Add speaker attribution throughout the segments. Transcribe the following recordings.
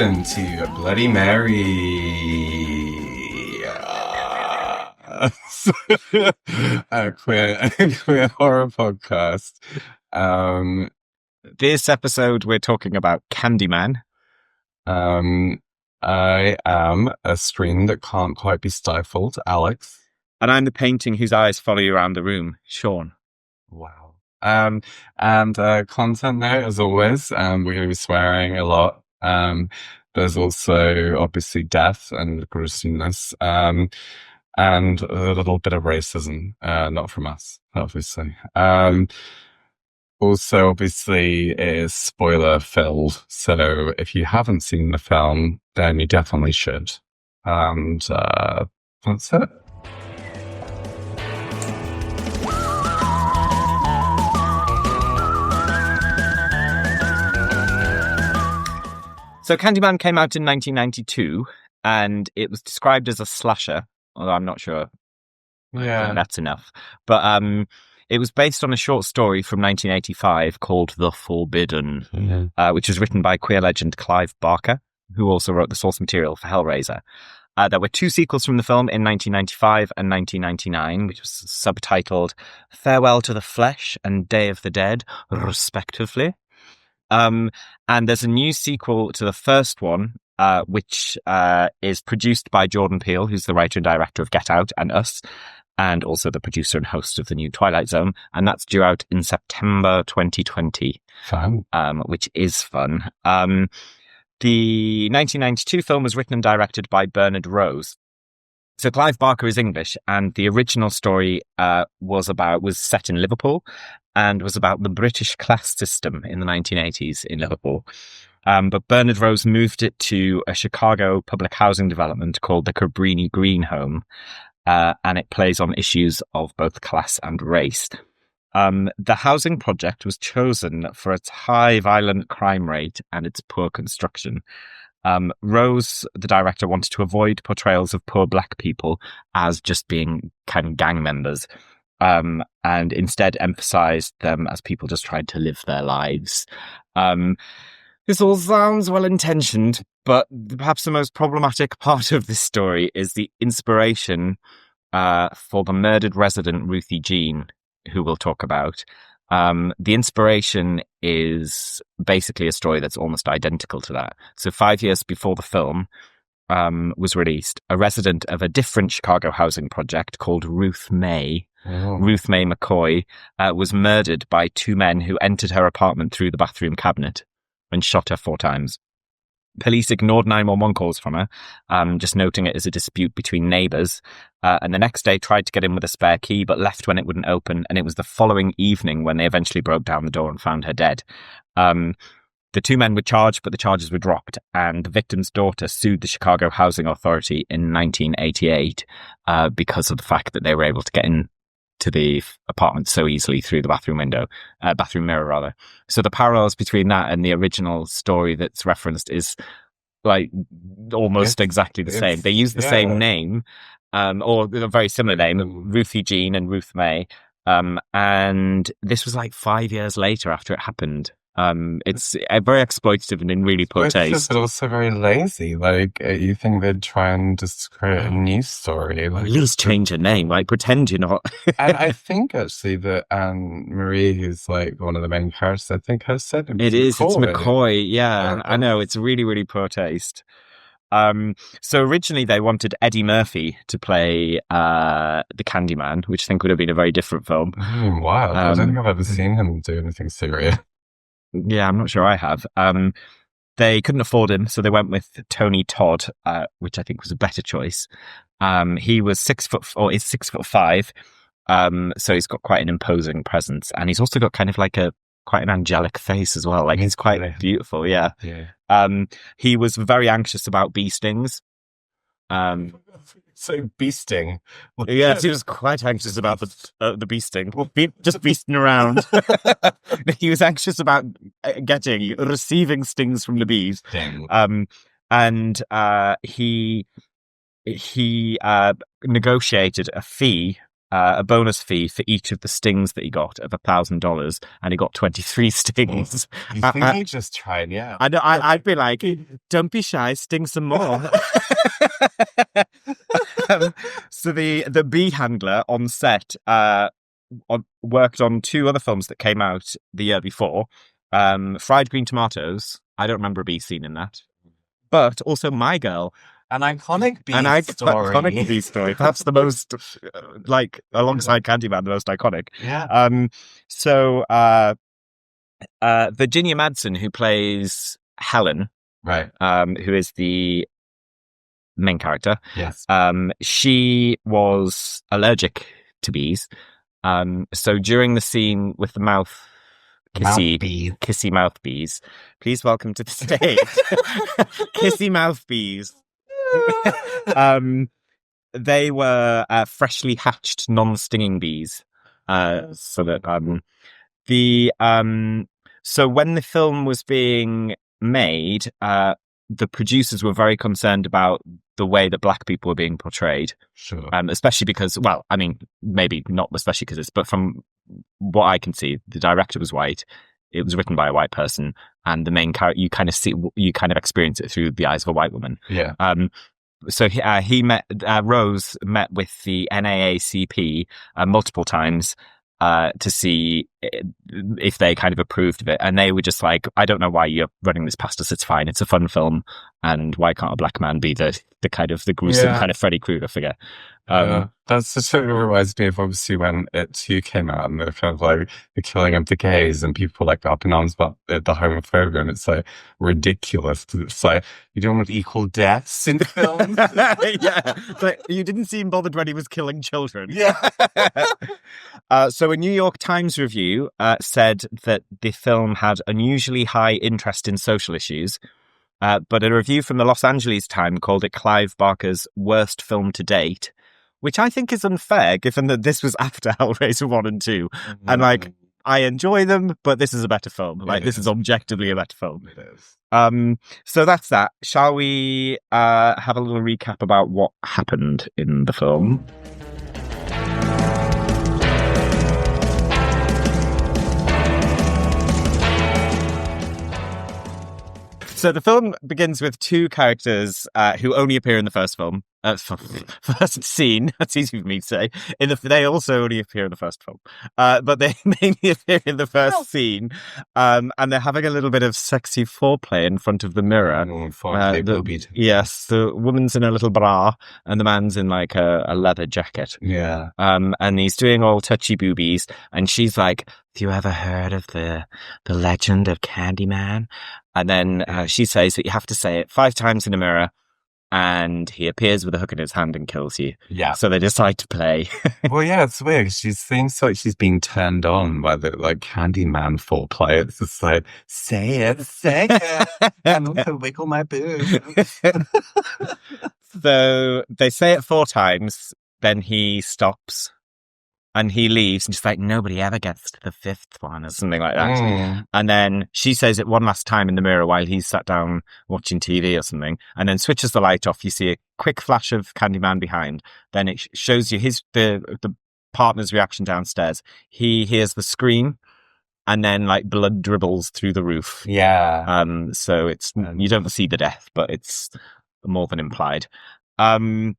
Speaker 1: Welcome to Bloody Mary, a queer horror podcast.
Speaker 2: This episode, we're talking about Candyman.
Speaker 1: I am a scream that can't quite be stifled, Alex.
Speaker 2: And I'm the painting whose eyes follow you around the room, Sean.
Speaker 1: Wow. And content note, as always, we're going to be swearing a lot. There's also obviously death and gruesomeness, and a little bit of racism, not from us, obviously. Also, obviously, it is spoiler filled. So if you haven't seen the film, then you definitely should. And that's it.
Speaker 2: So Candyman came out in 1992, and it was described as a slasher, although I'm not sure that's enough. But it was based on a short story from 1985 called The Forbidden, which was written by queer legend Clive Barker, who also wrote the source material for Hellraiser. There were two sequels from the film in 1995 and 1999, which was subtitled Farewell to the Flesh and Day of the Dead, respectively. And there's a new sequel to the first one, which is produced by Jordan Peele, who's the writer and director of Get Out and Us, and also the producer and host of the new Twilight Zone. And that's due out in September 2020.
Speaker 1: Fun.
Speaker 2: Which is fun. The 1992 film was written and directed by Bernard Rose. So Clive Barker is English, and the original story was set in Liverpool and was about the British class system in the 1980s in Liverpool. But Bernard Rose moved it to a Chicago public housing development called the Cabrini Green Home, and it plays on issues of both class and race. The housing project was chosen for its high violent crime rate and its poor construction. Rose, the director, wanted to avoid portrayals of poor black people as just being kind of gang members, and instead emphasized them as people just trying to live their lives. This all sounds well-intentioned, but perhaps the most problematic part of this story is the inspiration for the murdered resident Ruthie Jean, who we'll talk about. The inspiration is basically a story that's almost identical to that. So 5 years before the film was released, a resident of a different Chicago housing project called Ruth May McCoy, was murdered by two men who entered her apartment through the bathroom cabinet and shot her 4 times. Police ignored 911 calls from her, just noting it as a dispute between neighbours, and the next day tried to get in with a spare key but left when it wouldn't open, and it was the following evening when they eventually broke down the door and found her dead. The two men were charged, but the charges were dropped, and the victim's daughter sued the Chicago Housing Authority in 1988 because of the fact that they were able to get in to the apartment so easily through the bathroom mirror. So the parallels between that and the original story that's referenced is like almost exactly the same. They use the same name, or a very similar name, Ruthie Jean and Ruth May. And this was like 5 years later after it happened. It's very exploitative and in really poor taste.
Speaker 1: But also very lazy. Like, you think they'd try and just create a new story.
Speaker 2: Like, at least change a name. Like, pretend you're not.
Speaker 1: I think, actually, that Marie, who's like one of the main characters, I think her said
Speaker 2: it is. McCoy. It's McCoy. Yeah, I know. It's really, really poor taste. So originally they wanted Eddie Murphy to play the Candyman, which I think would have been a very different film.
Speaker 1: Wow. I don't think I've ever seen him do anything serious.
Speaker 2: Yeah, I'm not sure I have. They couldn't afford him, so they went with Tony Todd, which I think was a better choice. He was 6'5", so he's got quite an imposing presence, and he's also got kind of like quite an angelic face as well. Like, he's quite beautiful. Yeah. He was very anxious about bee stings.
Speaker 1: So bee sting.
Speaker 2: Yes, he was quite anxious about the bee sting. Just beasting around. He was anxious about receiving stings from the bees. And he negotiated a fee a bonus fee for each of the stings that he got of $1,000, and he got 23 stings.
Speaker 1: You think he just tried, yeah.
Speaker 2: I'd be like, don't be shy, sting some more. So the bee handler on set worked on 2 other films that came out the year before. Fried Green Tomatoes. I don't remember a bee scene in that. But also My Girl.
Speaker 1: An iconic bee story.
Speaker 2: Iconic bee story. Perhaps the most, alongside Candyman, the most iconic.
Speaker 1: Yeah.
Speaker 2: So Virginia Madsen, who plays Helen,
Speaker 1: right,
Speaker 2: who is the main character.
Speaker 1: Yes.
Speaker 2: She was allergic to bees. So during the scene with the kissy mouth bees, please welcome to the stage, kissy mouth bees. They were freshly hatched, non-stinging bees. So when the film was being made, the producers were very concerned about the way that black people were being portrayed.
Speaker 1: Sure.
Speaker 2: Especially because, well, I mean, maybe not especially because but from what I can see, the director was white. It was written by a white person, and the main character, you kind of experience it through the eyes of a white woman.
Speaker 1: Yeah.
Speaker 2: So Rose met with the NAACP multiple times to see if they kind of approved of it, and they were just like, I don't know why you're running this past us, it's fine, it's a fun film, and why can't a black man be the kind of the gruesome kind of Freddy Krueger figure.
Speaker 1: That's just what reminds me of obviously when It 2 came out, and the kind of like the killing of the gays, and people like up in arms about the homophobia, and it's like ridiculous. It's like, you don't want equal deaths in films.
Speaker 2: Yeah, but you didn't seem bothered when he was killing children.
Speaker 1: Yeah.
Speaker 2: So a New York Times review said that the film had unusually high interest in social issues, but a review from the Los Angeles Times called it Clive Barker's worst film to date, which I think is unfair, given that this was after Hellraiser 1 and 2. Mm-hmm. And, like, I enjoy them, but this is a better film. Like, this is objectively a better film.
Speaker 1: It is.
Speaker 2: So that's that. Shall we have a little recap about what happened in the film? So the film begins with 2 characters who only appear in the first film. First scene, that's easy for me to say. They also only appear in the first film. But they mainly appear in the first scene. And they're having a little bit of sexy foreplay in front of the mirror. Yes, the woman's in a little bra and the man's in like a leather jacket.
Speaker 1: Yeah.
Speaker 2: And he's doing all touchy boobies. And she's like, have you ever heard of the legend of Candyman? And then she says that you have to say it 5 times in a mirror, and he appears with a hook in his hand and kills you.
Speaker 1: Yeah.
Speaker 2: So they decide to play.
Speaker 1: Well, yeah, it's weird. She seems like she's being turned on by the like Candyman foreplay. It's just like, say it, and also wiggle my boobs.
Speaker 2: So they say it 4 times, then he stops. And he leaves, and she's like, nobody ever gets to the 5th one, or something like that. And then she says it one last time in the mirror while he's sat down watching TV or something, and then switches the light off. You see a quick flash of Candyman behind. Then it shows you the partner's reaction downstairs. He hears the scream, and then like blood dribbles through the roof.
Speaker 1: Yeah.
Speaker 2: So it's you don't see the death, but it's more than implied. So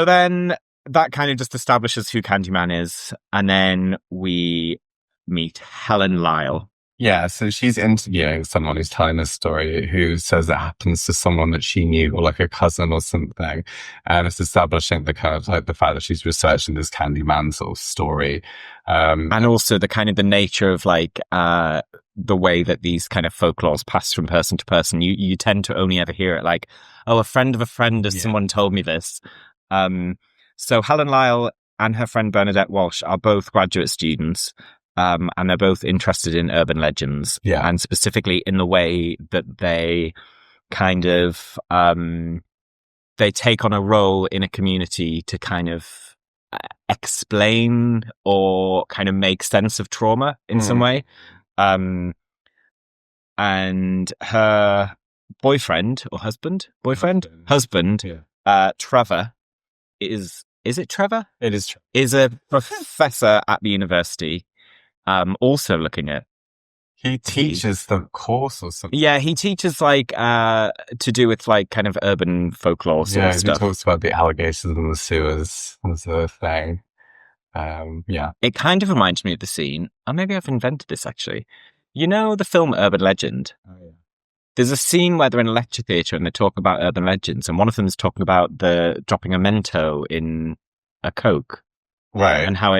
Speaker 2: then that kind of just establishes who Candyman is. And then we meet Helen Lyle.
Speaker 1: Yeah, so she's interviewing someone who's telling this story who says it happens to someone that she knew, or like a cousin or something. And it's establishing the kind of like the fact that she's researching this Candyman sort of story.
Speaker 2: And also the kind of the nature of like the way that these kind of folklores pass from person to person. You tend to only ever hear it like, oh, a friend of a friend of someone told me this. So Helen Lyle and her friend Bernadette Walsh are both graduate students, and they're both interested in urban legends, and specifically in the way that they kind of they take on a role in a community to kind of explain or kind of make sense of trauma in some way. And her husband, Trevor, is is it Trevor?
Speaker 1: It is true.
Speaker 2: Is a professor at the university, also looking at.
Speaker 1: He teaches the course or something.
Speaker 2: Yeah, he teaches like to do with like kind of urban folklore sort of stuff.
Speaker 1: He talks about the allegations in the sewers as a thing. Yeah.
Speaker 2: It kind of reminds me of the scene, or maybe I've invented this actually. You know the film Urban Legend?
Speaker 1: Oh, yeah.
Speaker 2: There's a scene where they're in a lecture theatre and they talk about urban legends, and one of them is talking about the dropping a Mento in a Coke.
Speaker 1: Right.
Speaker 2: And how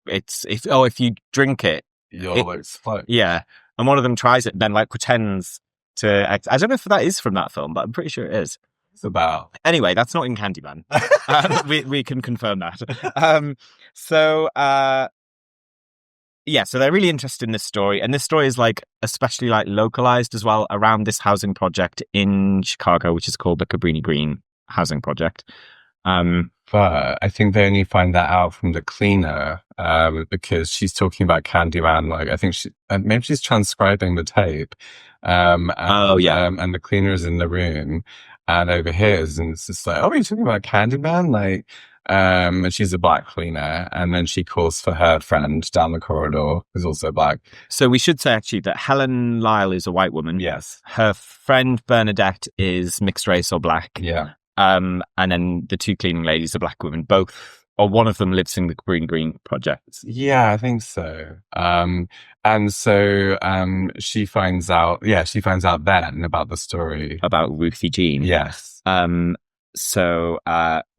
Speaker 2: if you drink it,
Speaker 1: you'll explode.
Speaker 2: Yeah. And one of them tries it and then like pretends to I don't know if that is from that film, but I'm pretty sure it is.
Speaker 1: It's about.
Speaker 2: Anyway, that's not in Candyman. We can confirm that. So they're really interested in this story, and this story is like especially like localized as well around this housing project in Chicago, which is called the Cabrini Green Housing Project.
Speaker 1: But I think they only find that out from the cleaner, because she's talking about Candyman. Like, I think maybe she's transcribing the tape. And the cleaner is in the room and overhears, and it's just like, oh, are you talking about Candyman? Like, and she's a black cleaner, and then she calls for her friend down the corridor, who's also black.
Speaker 2: So we should say actually that Helen Lyle is a white woman.
Speaker 1: Yes.
Speaker 2: Her friend Bernadette is mixed race or black.
Speaker 1: Yeah.
Speaker 2: And then the two cleaning ladies are black women, both, or one of them lives in the Green Project.
Speaker 1: Yeah, I think so. And so she finds out then about the story.
Speaker 2: About Ruthie Jean.
Speaker 1: Yes.
Speaker 2: So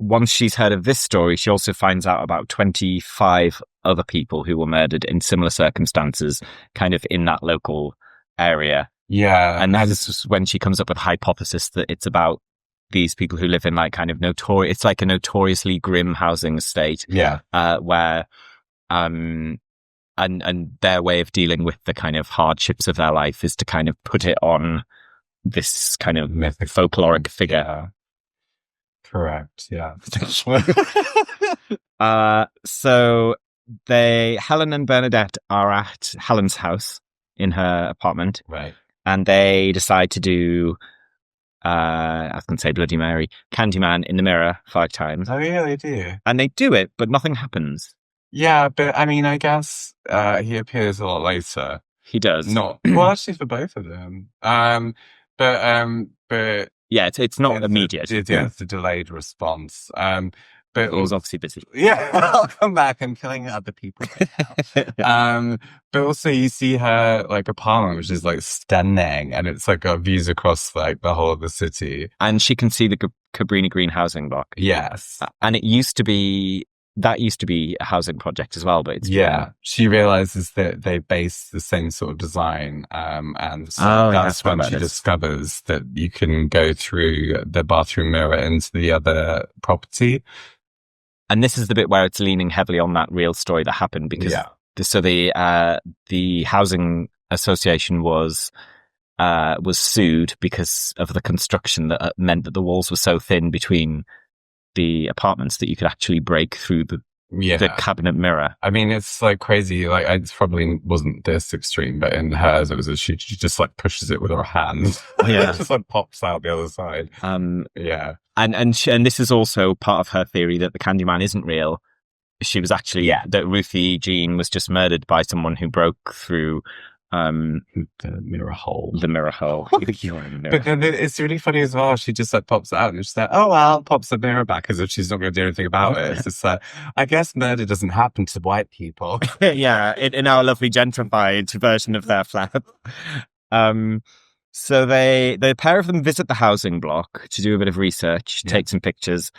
Speaker 2: once she's heard of this story, she also finds out about 25 other people who were murdered in similar circumstances, kind of in that local area.
Speaker 1: Yeah.
Speaker 2: And that is when she comes up with a hypothesis that it's about these people who live in like kind of it's like a notoriously grim housing estate.
Speaker 1: Yeah.
Speaker 2: Where, and their way of dealing with the kind of hardships of their life is to kind of put it on this kind of mythic folkloric figure.
Speaker 1: Yeah. Correct. Yeah.
Speaker 2: So Helen and Bernadette are at Helen's house in her apartment.
Speaker 1: Right.
Speaker 2: And they decide to do, I was going to say Bloody Mary, Candyman in the mirror 5 times.
Speaker 1: Oh, yeah, they do.
Speaker 2: And they do it, but nothing happens.
Speaker 1: Yeah, but I mean, I guess he appears a lot later.
Speaker 2: He does.
Speaker 1: Not, well, actually for both of them. But
Speaker 2: yeah, it's not immediate.
Speaker 1: It's a delayed response. But
Speaker 2: he was obviously busy.
Speaker 1: Yeah, I'll come back. I'm killing other people. But also you see her like apartment, which is like stunning, and it's like got views across like the whole of the city,
Speaker 2: and she can see the Cabrini Green housing block.
Speaker 1: Yes,
Speaker 2: and it used to be a housing project as well, but it's
Speaker 1: she realizes that they base the same sort of design, and so that's when she discovers that you can go through the bathroom mirror into the other property.
Speaker 2: And this is the bit where it's leaning heavily on that real story that happened, because the housing association was sued because of the construction that meant that the walls were so thin between the apartments that you could actually break through the cabinet mirror.
Speaker 1: I mean, it's like crazy. Like, it probably wasn't this extreme, but in hers, it was she just like pushes it with her hand.
Speaker 2: Yeah,
Speaker 1: it just like pops out the other side. Yeah.
Speaker 2: And this is also part of her theory that the Candyman isn't real. She was actually that Ruthie Jean was just murdered by someone who broke through
Speaker 1: the mirror hole.
Speaker 2: The mirror hole.
Speaker 1: But then it's really funny as well. She just like pops it out and she's like, "Oh well," pops the mirror back as if she's not going to do anything about it. It's just like, I guess murder doesn't happen to white people.
Speaker 2: Yeah, in our lovely gentrified version of their flat. So the pair of them visit the housing block to do a bit of research, take some pictures.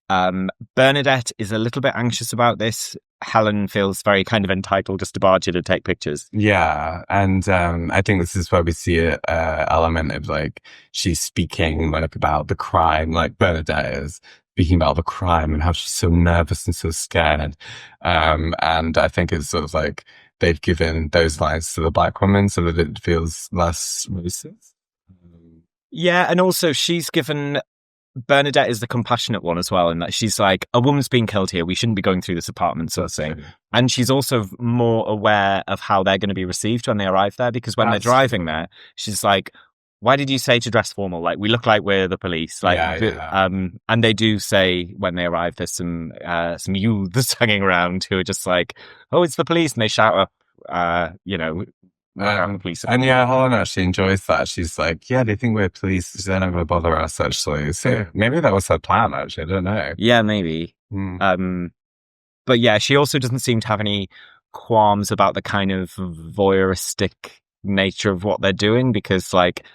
Speaker 2: Bernadette is a little bit anxious about this. Helen feels very kind of entitled just to barge in and take pictures.
Speaker 1: Yeah, and I think this is where we see an element of like she's speaking like about the crime, like Bernadette is speaking about the crime and how she's so nervous and so scared. And I think it's sort of like they've given those lines to the black woman so that it feels less racist.
Speaker 2: Yeah, and also she's given... Bernadette is the compassionate one as well, in that she's like, a woman's being killed here, we shouldn't be going through this apartment sort of thing. And she's also more aware of how they're going to be received when they arrive there, because when they're driving there, she's like, why did you say to dress formal? Like, we look like we're the police. Like, and they do say when they arrive, there's some youths hanging around who are just like, oh, it's the police. And they shout up, the police.
Speaker 1: And yeah, Helen actually enjoys that. She's like, yeah, they think we're police. They never bother us, actually. So maybe that was her plan, actually. I don't know.
Speaker 2: Yeah, maybe. But yeah, she also doesn't seem to have any qualms about the kind of voyeuristic nature of what they're doing, because like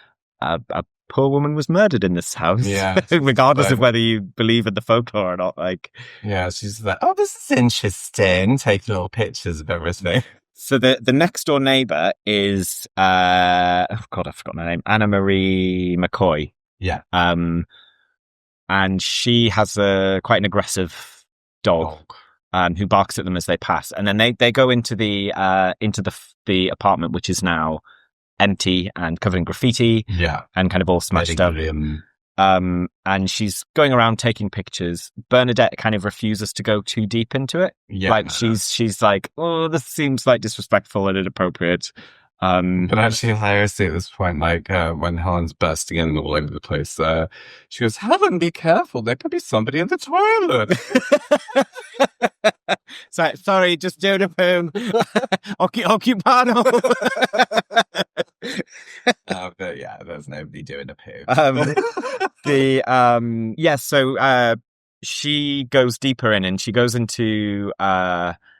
Speaker 2: a poor woman was murdered in this house, regardless of whether you believe in the folklore or not. Like,
Speaker 1: yeah, she's like, oh, this is interesting. Take little pictures of everything.
Speaker 2: So the next door neighbor is I forgot her name, Anna Marie McCoy.
Speaker 1: Yeah.
Speaker 2: And she has quite an aggressive dog. Who barks at them as they pass, and then they go into the apartment, which is now empty and covered in graffiti, and kind of all smashed up. And she's going around taking pictures. Bernadette kind of refuses to go too deep into it. Yeah, like she's like, oh, this seems like disrespectful and inappropriate.
Speaker 1: But actually hilariously at this point, like when Helen's bursting in all over the place, she goes, Helen, be careful, there could be somebody in the toilet.
Speaker 2: Sorry, just doing a poo. Occupado.
Speaker 1: But yeah, there's nobody doing a poo.
Speaker 2: So she goes deeper in, and she goes into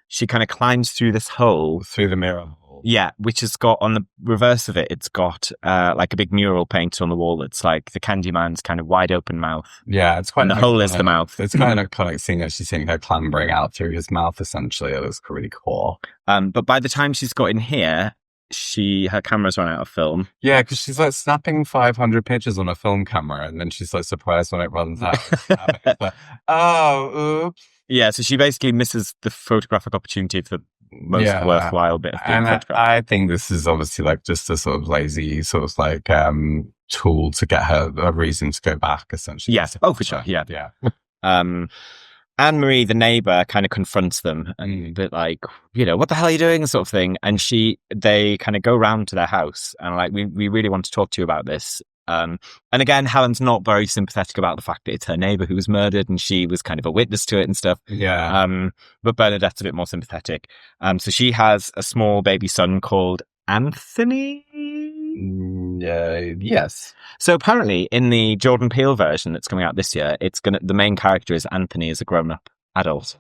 Speaker 2: she kind of climbs through this hole.
Speaker 1: Through the mirror.
Speaker 2: Yeah, which has got, on the reverse of it, it's got like a big mural painted on the wall that's like the Candyman's kind of wide open mouth.
Speaker 1: Yeah, it's quite.
Speaker 2: And the hole is the mouth.
Speaker 1: It's kind of iconic seeing her. She's seeing her clambering out through his mouth, essentially. It was really cool.
Speaker 2: But by the time she's got in here, her camera's run out of film.
Speaker 1: Yeah, because she's like snapping 500 pictures on a film camera, and then she's like surprised when it runs out. It's like, oh, oops.
Speaker 2: Yeah, so she basically misses the photographic opportunity for most worthwhile bit of being photographed.
Speaker 1: I think this is obviously like just a sort of lazy sort of like tool to get her a reason to go back, essentially.
Speaker 2: Yes. Oh, for sure. Yeah. Anne-Marie, the neighbor, kind of confronts them and a bit like, what the hell are you doing? Sort of thing. And they kind of go round to their house and like, we really want to talk to you about this. And again, Helen's not very sympathetic about the fact that it's her neighbor who was murdered and she was kind of a witness to it and stuff.
Speaker 1: Yeah.
Speaker 2: But Bernadette's a bit more sympathetic. So she has a small baby son called Anthony.
Speaker 1: Yes.
Speaker 2: So apparently in the Jordan Peele version that's coming out this year, the main character is Anthony as a grown-up adult.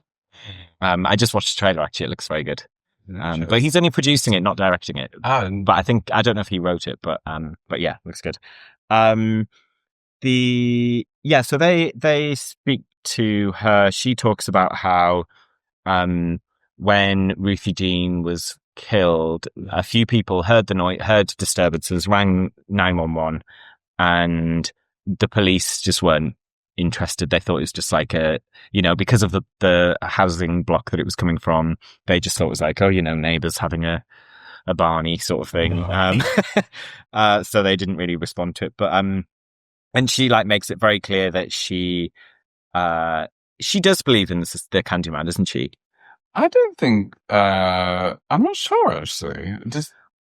Speaker 2: I just watched the trailer, actually. It looks very good. But he's only producing it, not directing it. But I don't know if he wrote it, but yeah, looks good. So they speak to her. She talks about how when Ruthie Jean was killed, a few people heard disturbances, rang 911, and the police just weren't interested. They thought it was just like because of the housing block that it was coming from, they just thought it was like, neighbours having a Barney sort of thing. So they didn't really respond to it. But and she like makes it very clear that she does believe in the Candyman, doesn't she?
Speaker 1: I don't think I'm not sure actually.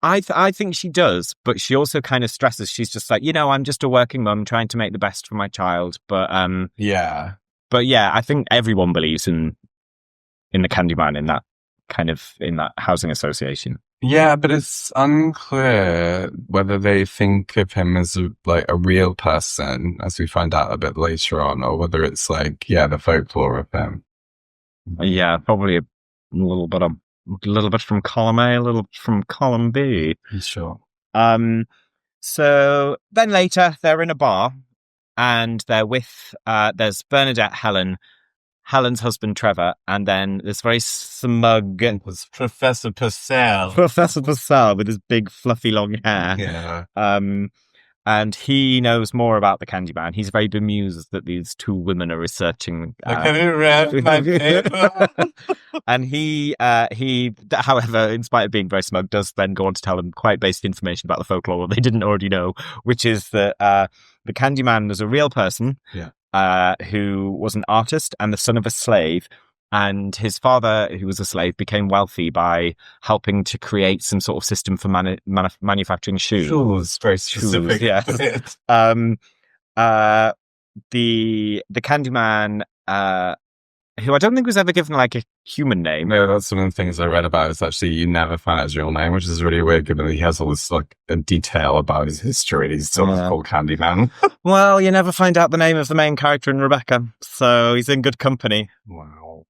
Speaker 2: I think she does, but she also kind of stresses. She's just like, I'm just a working mum trying to make the best for my child. But I think everyone believes in the Candyman in that housing association.
Speaker 1: Yeah, but it's unclear whether they think of him as a real person, as we find out a bit later on, or whether it's like the folklore of him.
Speaker 2: Yeah, probably a little bit from column A, a little from column B.
Speaker 1: Sure.
Speaker 2: So then later they're in a bar and they're with there's Bernadette, Helen's husband Trevor, and then this very smug
Speaker 1: Professor Purcell
Speaker 2: with his big fluffy long hair.
Speaker 1: Yeah.
Speaker 2: And he knows more about the Candyman. He's very bemused that these two women are researching.
Speaker 1: Have you read my paper?
Speaker 2: And he, however, in spite of being very smug, does then go on to tell them quite basic information about the folklore what they didn't already know, which is that the Candyman was a real person who was an artist and the son of a slave, And his father, who was a slave, became wealthy by helping to create some sort of system for manufacturing shoes.
Speaker 1: Shoes, very specific.
Speaker 2: Shoes, yes. The Candyman, who I don't think was ever given like a human name.
Speaker 1: No, that's one of the things I read about. Is actually you never find out his real name, which is really weird, given that he has all this like detail about his history. He's still called Candyman.
Speaker 2: Well, you never find out the name of the main character in Rebecca, so he's in good company.
Speaker 1: Wow.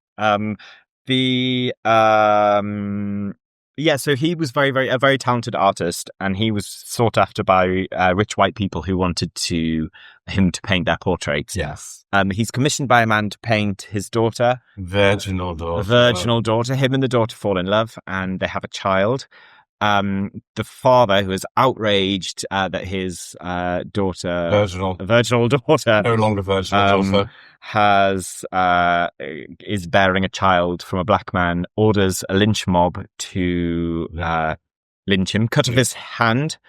Speaker 2: So he was a very talented artist, and he was sought after by rich white people who wanted him to paint their portraits.
Speaker 1: Yes.
Speaker 2: He's commissioned by a man to paint his daughter.
Speaker 1: Virginal daughter.
Speaker 2: Him and the daughter fall in love, and they have a child. The father, who is outraged that his virginal daughter,
Speaker 1: no longer virginal daughter,
Speaker 2: is bearing a child from a black man, orders a lynch mob to lynch him, cut off his hand,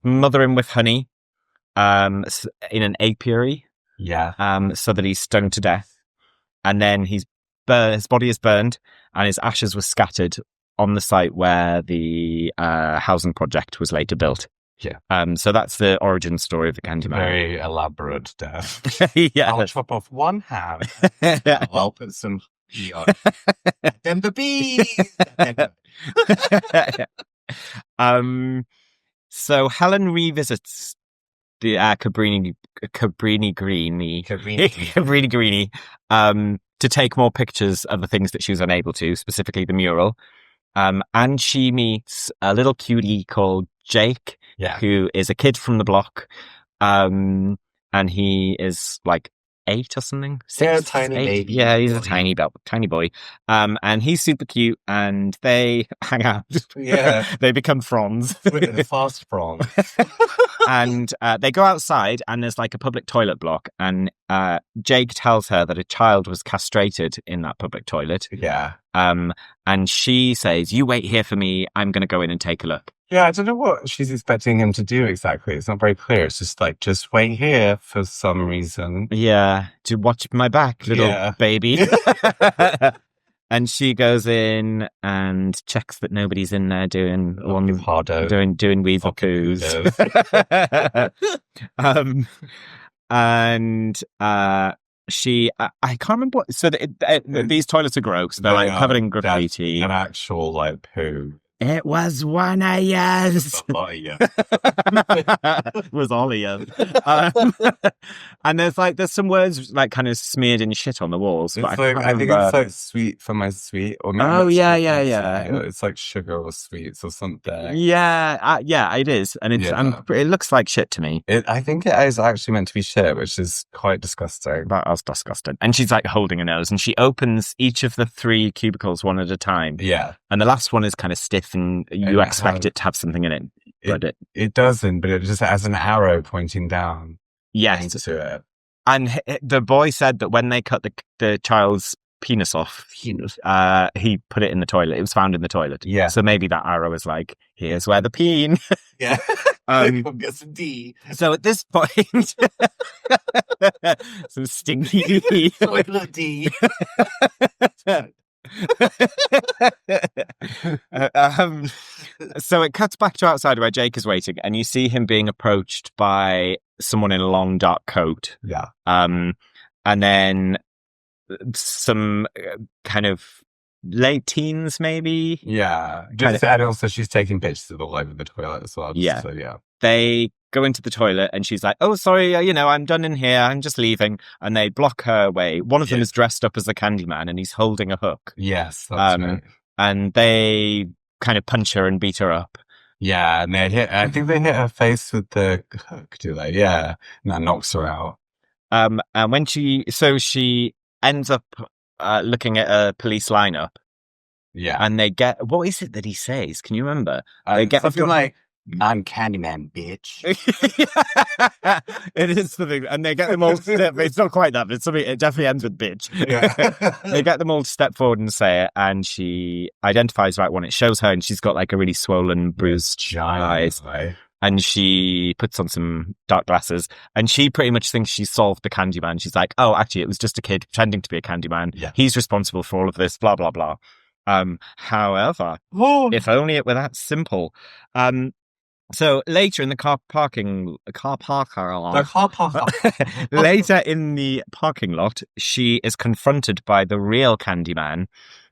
Speaker 2: mother him with honey, in an apiary, so that he's stung to death, and then his body is burned, and his ashes were scattered on the site where the housing project was later built.
Speaker 1: Yeah.
Speaker 2: So that's the origin story of the Candyman.
Speaker 1: Very elaborate death.
Speaker 2: Yeah.
Speaker 1: I'll chop off one hand. I'll put some on. Then the bees.
Speaker 2: So Helen revisits the Cabrini Greenie to take more pictures of the things that she was unable to, specifically the mural. And she meets a little cutie called Jake, who is a kid from the block. And he is like 8 or something. 6,
Speaker 1: tiny
Speaker 2: 8.
Speaker 1: baby.
Speaker 2: Yeah, he's a tiny boy. And he's super cute, and they hang out.
Speaker 1: Yeah.
Speaker 2: They become fronds.
Speaker 1: Fast fronds.
Speaker 2: And they go outside, and there's like a public toilet block, and Jake tells her that a child was castrated in that public toilet.
Speaker 1: Yeah.
Speaker 2: And she says, "You wait here for me. I'm going to go in and take a look."
Speaker 1: Yeah, I don't know what she's expecting him to do exactly. It's not very clear. It's just like, just wait here for some reason.
Speaker 2: Yeah, to watch my back, little baby. And she goes in and checks that nobody's in there doing weasel poos. She, I can't remember what. So these toilets are gross. They're like covered in graffiti.
Speaker 1: An actual like poo.
Speaker 2: It was one of yours. It was all of yours. And there's some words like kind of smeared in shit on the walls.
Speaker 1: It's I think it's like sweet for my sweet. Or
Speaker 2: yeah.
Speaker 1: It's like sugar or sweets or something.
Speaker 2: Yeah, it is, and it looks like shit to me.
Speaker 1: I think it is actually meant to be shit, which is quite disgusting.
Speaker 2: That was disgusting. And she's like holding her nose, and she opens each of the 3 cubicles one at a time.
Speaker 1: Yeah, and
Speaker 2: the last one is kind of stiff, and you expect it to have something in it. But
Speaker 1: it doesn't, but it just has an arrow pointing down.
Speaker 2: Yes.
Speaker 1: Into it.
Speaker 2: And the boy said that when they cut the child's penis off, he put it in the toilet. It was found in the toilet.
Speaker 1: Yeah.
Speaker 2: So maybe that arrow is like, here's where the peen.
Speaker 1: Yeah. Get some D.
Speaker 2: So at this point, some stinky D.
Speaker 1: Toilet D.
Speaker 2: So it cuts back to outside where Jake is waiting, and you see him being approached by someone in a long dark coat.
Speaker 1: Yeah.
Speaker 2: And then some kind of late teens, maybe.
Speaker 1: Yeah. And also she's taking pictures of all over the toilet as well.
Speaker 2: Yeah.
Speaker 1: So, yeah.
Speaker 2: They go into the toilet, and she's like, "Oh, sorry, I'm done in here. I'm just leaving." And they block her way. One of them is dressed up as the Candyman, and he's holding a hook.
Speaker 1: Yes, that's right.
Speaker 2: And they kind of punch her and beat her up.
Speaker 1: Yeah, and I think they hit her face with the hook, do they? Yeah. And that knocks her out.
Speaker 2: And when she ends up looking at a police lineup.
Speaker 1: Yeah.
Speaker 2: And they get, what is it that he says? Can you remember?
Speaker 1: They get something like, "I'm Candyman, bitch."
Speaker 2: It is something, and they get them all. It's not quite that, but it's something. It definitely ends with "bitch." Yeah. They get them all to step forward and say it, and she identifies the right one. It shows her, and she's got like a really swollen, bruised eyes. and she puts on some dark glasses, and she pretty much thinks she's solved the Candyman. She's like, oh, actually, it was just a kid pretending to be a Candyman.
Speaker 1: Yeah.
Speaker 2: He's responsible for all of this, blah, blah, blah. However, if only it were that simple. So later in the later in the parking lot, she is confronted by the real Candyman,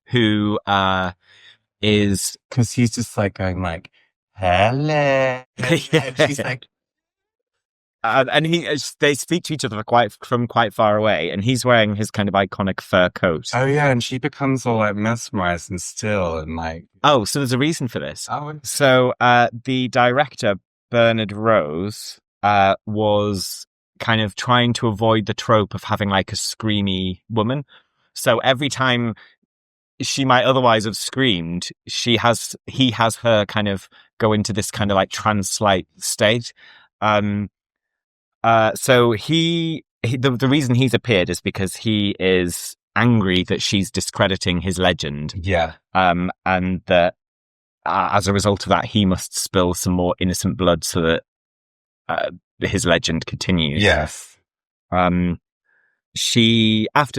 Speaker 2: who is,
Speaker 1: because he's just like going like, hello. And she's like,
Speaker 2: and they speak to each other from quite far away, and he's wearing his kind of iconic fur coat.
Speaker 1: oh yeah, and she becomes all like mesmerized and still and like,
Speaker 2: Oh, so there's a reason for this.
Speaker 1: oh,
Speaker 2: So the director, Bernard Rose, was kind of trying to avoid the trope of having like a screamy woman. So every time she might otherwise have screamed, he has her kind of go into this kind of like trance-like state. So the reason he's appeared is because he is angry that she's discrediting his legend.
Speaker 1: yeah.
Speaker 2: And that as a result of that, he must spill some more innocent blood so that his legend continues.
Speaker 1: Yes.
Speaker 2: After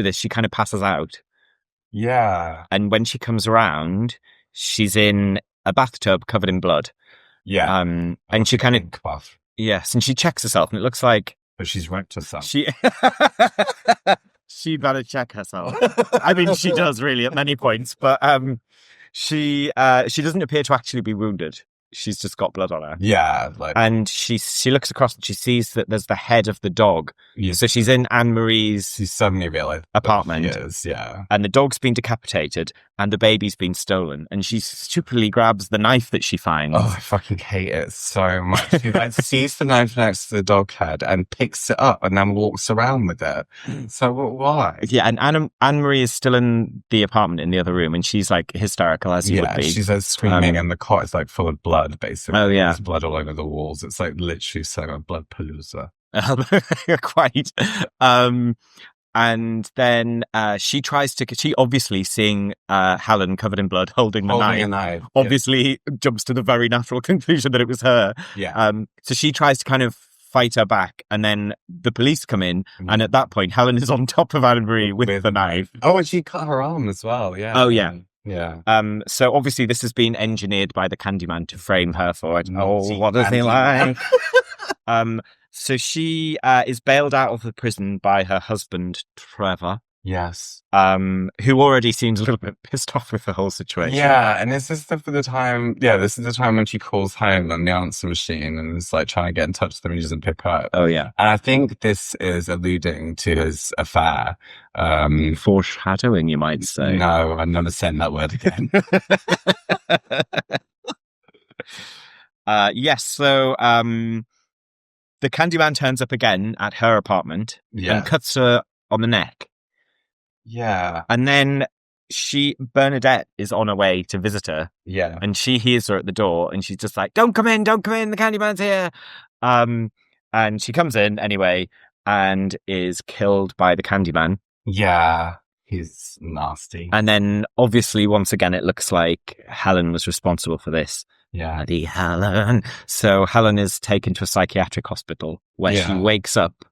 Speaker 2: this, she kind of passes out.
Speaker 1: Yeah.
Speaker 2: And when she comes around, she's in a bathtub covered in blood.
Speaker 1: Yeah.
Speaker 2: And she kind of,
Speaker 1: buff.
Speaker 2: yes, and she checks herself, and it looks like
Speaker 1: But she's wrecked herself.
Speaker 2: she better check herself. I mean, she does really at many points, but she doesn't appear to actually be wounded. She's just got blood on her.
Speaker 1: Yeah. Like,
Speaker 2: And she looks across and she sees that there's the head of the dog.
Speaker 1: yeah.
Speaker 2: So she's in Anne-Marie's
Speaker 1: She suddenly realized
Speaker 2: apartment.
Speaker 1: Yes, yeah.
Speaker 2: And the dog's been decapitated and the baby's been stolen. And she stupidly grabs the knife that she finds.
Speaker 1: Oh, I fucking hate it so much. She like sees the knife next to the dog head and picks it up and then walks around with it. So why?
Speaker 2: Yeah, and Anne-Marie is still in the apartment in the other room, and she's like hysterical as you would be.
Speaker 1: She's like screaming and the cot is like full of blood, basically.
Speaker 2: Oh, yeah.
Speaker 1: There's blood all over the walls. It's like literally so a blood palooza.
Speaker 2: Quite. And then she obviously seeing Helen covered in blood holding the
Speaker 1: Holding
Speaker 2: knife.
Speaker 1: a knife.
Speaker 2: Obviously jumps to the very natural conclusion that it was her.
Speaker 1: Yeah.
Speaker 2: So she tries to kind of fight her back, and then the police come in, and at that point Helen is on top of Anne-Marie with the knife.
Speaker 1: Oh, and she cut her arm as well. Yeah.
Speaker 2: Oh, yeah.
Speaker 1: Yeah.
Speaker 2: So obviously this has been engineered by the Candyman to frame her for it.
Speaker 1: Naughty
Speaker 2: Oh, what does he like?
Speaker 1: Candyman.
Speaker 2: So she is bailed out of the prison by her husband, Trevor,
Speaker 1: Yes.
Speaker 2: who already seems a little bit pissed off with the whole situation.
Speaker 1: Yeah, and this is the time. Yeah, this is the time when she calls home on the answer machine and is like trying to get in touch with him and he doesn't pick up.
Speaker 2: Oh, yeah.
Speaker 1: And I think this is alluding to his affair.
Speaker 2: Foreshadowing, you might say.
Speaker 1: No, I'm never saying that word again.
Speaker 2: Yes, so the Candyman turns up again at her apartment and cuts her on the neck.
Speaker 1: Yeah.
Speaker 2: And then Bernadette is on her way to visit her.
Speaker 1: Yeah.
Speaker 2: And she hears her at the door and she's just like, don't come in, the Candyman's here. And she comes in anyway and is killed by the Candyman.
Speaker 1: Yeah. He's nasty.
Speaker 2: And then obviously once again it looks like Helen was responsible for this.
Speaker 1: Yeah.
Speaker 2: Bloody Helen. So Helen is taken to a psychiatric hospital where she wakes up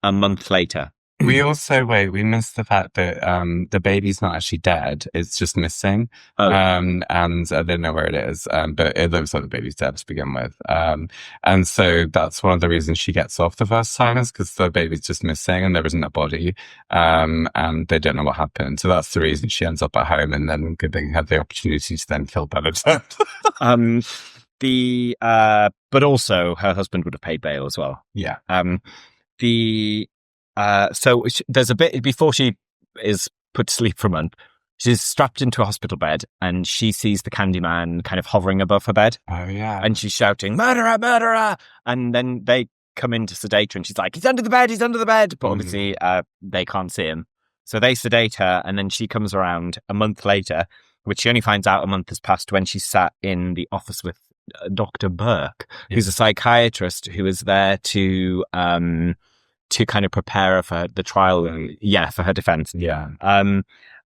Speaker 2: a month later.
Speaker 1: We missed the fact that the baby's not actually dead. It's just missing.
Speaker 2: Oh.
Speaker 1: And I don't know where it is. But it looks like the baby's dead to begin with. And so that's one of the reasons she gets off the first time is because the baby's just missing and there isn't a body. And they don't know what happened. So that's the reason she ends up at home and then they have the opportunity to then kill Bernadette.
Speaker 2: But also her husband would have paid bail as well.
Speaker 1: Yeah.
Speaker 2: So there's a bit before she is put to sleep for a month. She's strapped into a hospital bed and she sees the Candyman kind of hovering above her bed.
Speaker 1: Oh, yeah.
Speaker 2: And she's shouting, murderer, murderer. And then they come in to sedate her and she's like, he's under the bed. But obviously they can't see him. So they sedate her and then she comes around a month later, which she only finds out a month has passed when she sat in the office with Dr. Burke, who's a psychiatrist who is there to kind of prepare her for the trial, for her defense.
Speaker 1: Yeah.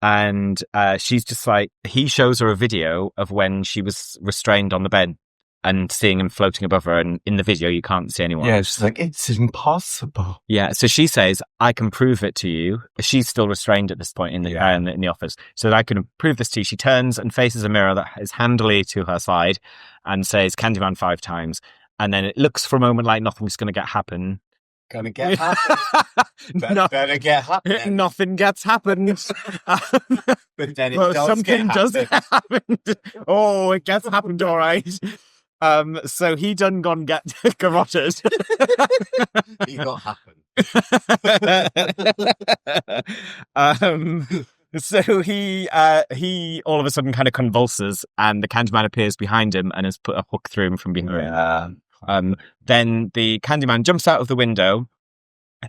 Speaker 2: And she's just like, he shows her a video of when she was restrained on the bed and seeing him floating above her. And in the video, you can't see anyone.
Speaker 1: Yeah, she's like, it's impossible.
Speaker 2: Yeah, so she says, I can prove it to you. She's still restrained at this point in the office. So that I can prove this to you. She turns and faces a mirror that is handily to her side and says, Candyman 5 times. And then it looks for a moment like nothing's going to happen.
Speaker 1: Gonna get happened. Better get happened.
Speaker 2: Nothing gets happened.
Speaker 1: But then something
Speaker 2: does happen. Oh, it gets happened, all right. So he done gone get garroted.
Speaker 1: He got happened.
Speaker 2: So he all of a sudden kind of convulses, and the Candyman appears behind him and has put a hook through him from behind. Then the Candyman jumps out of the window,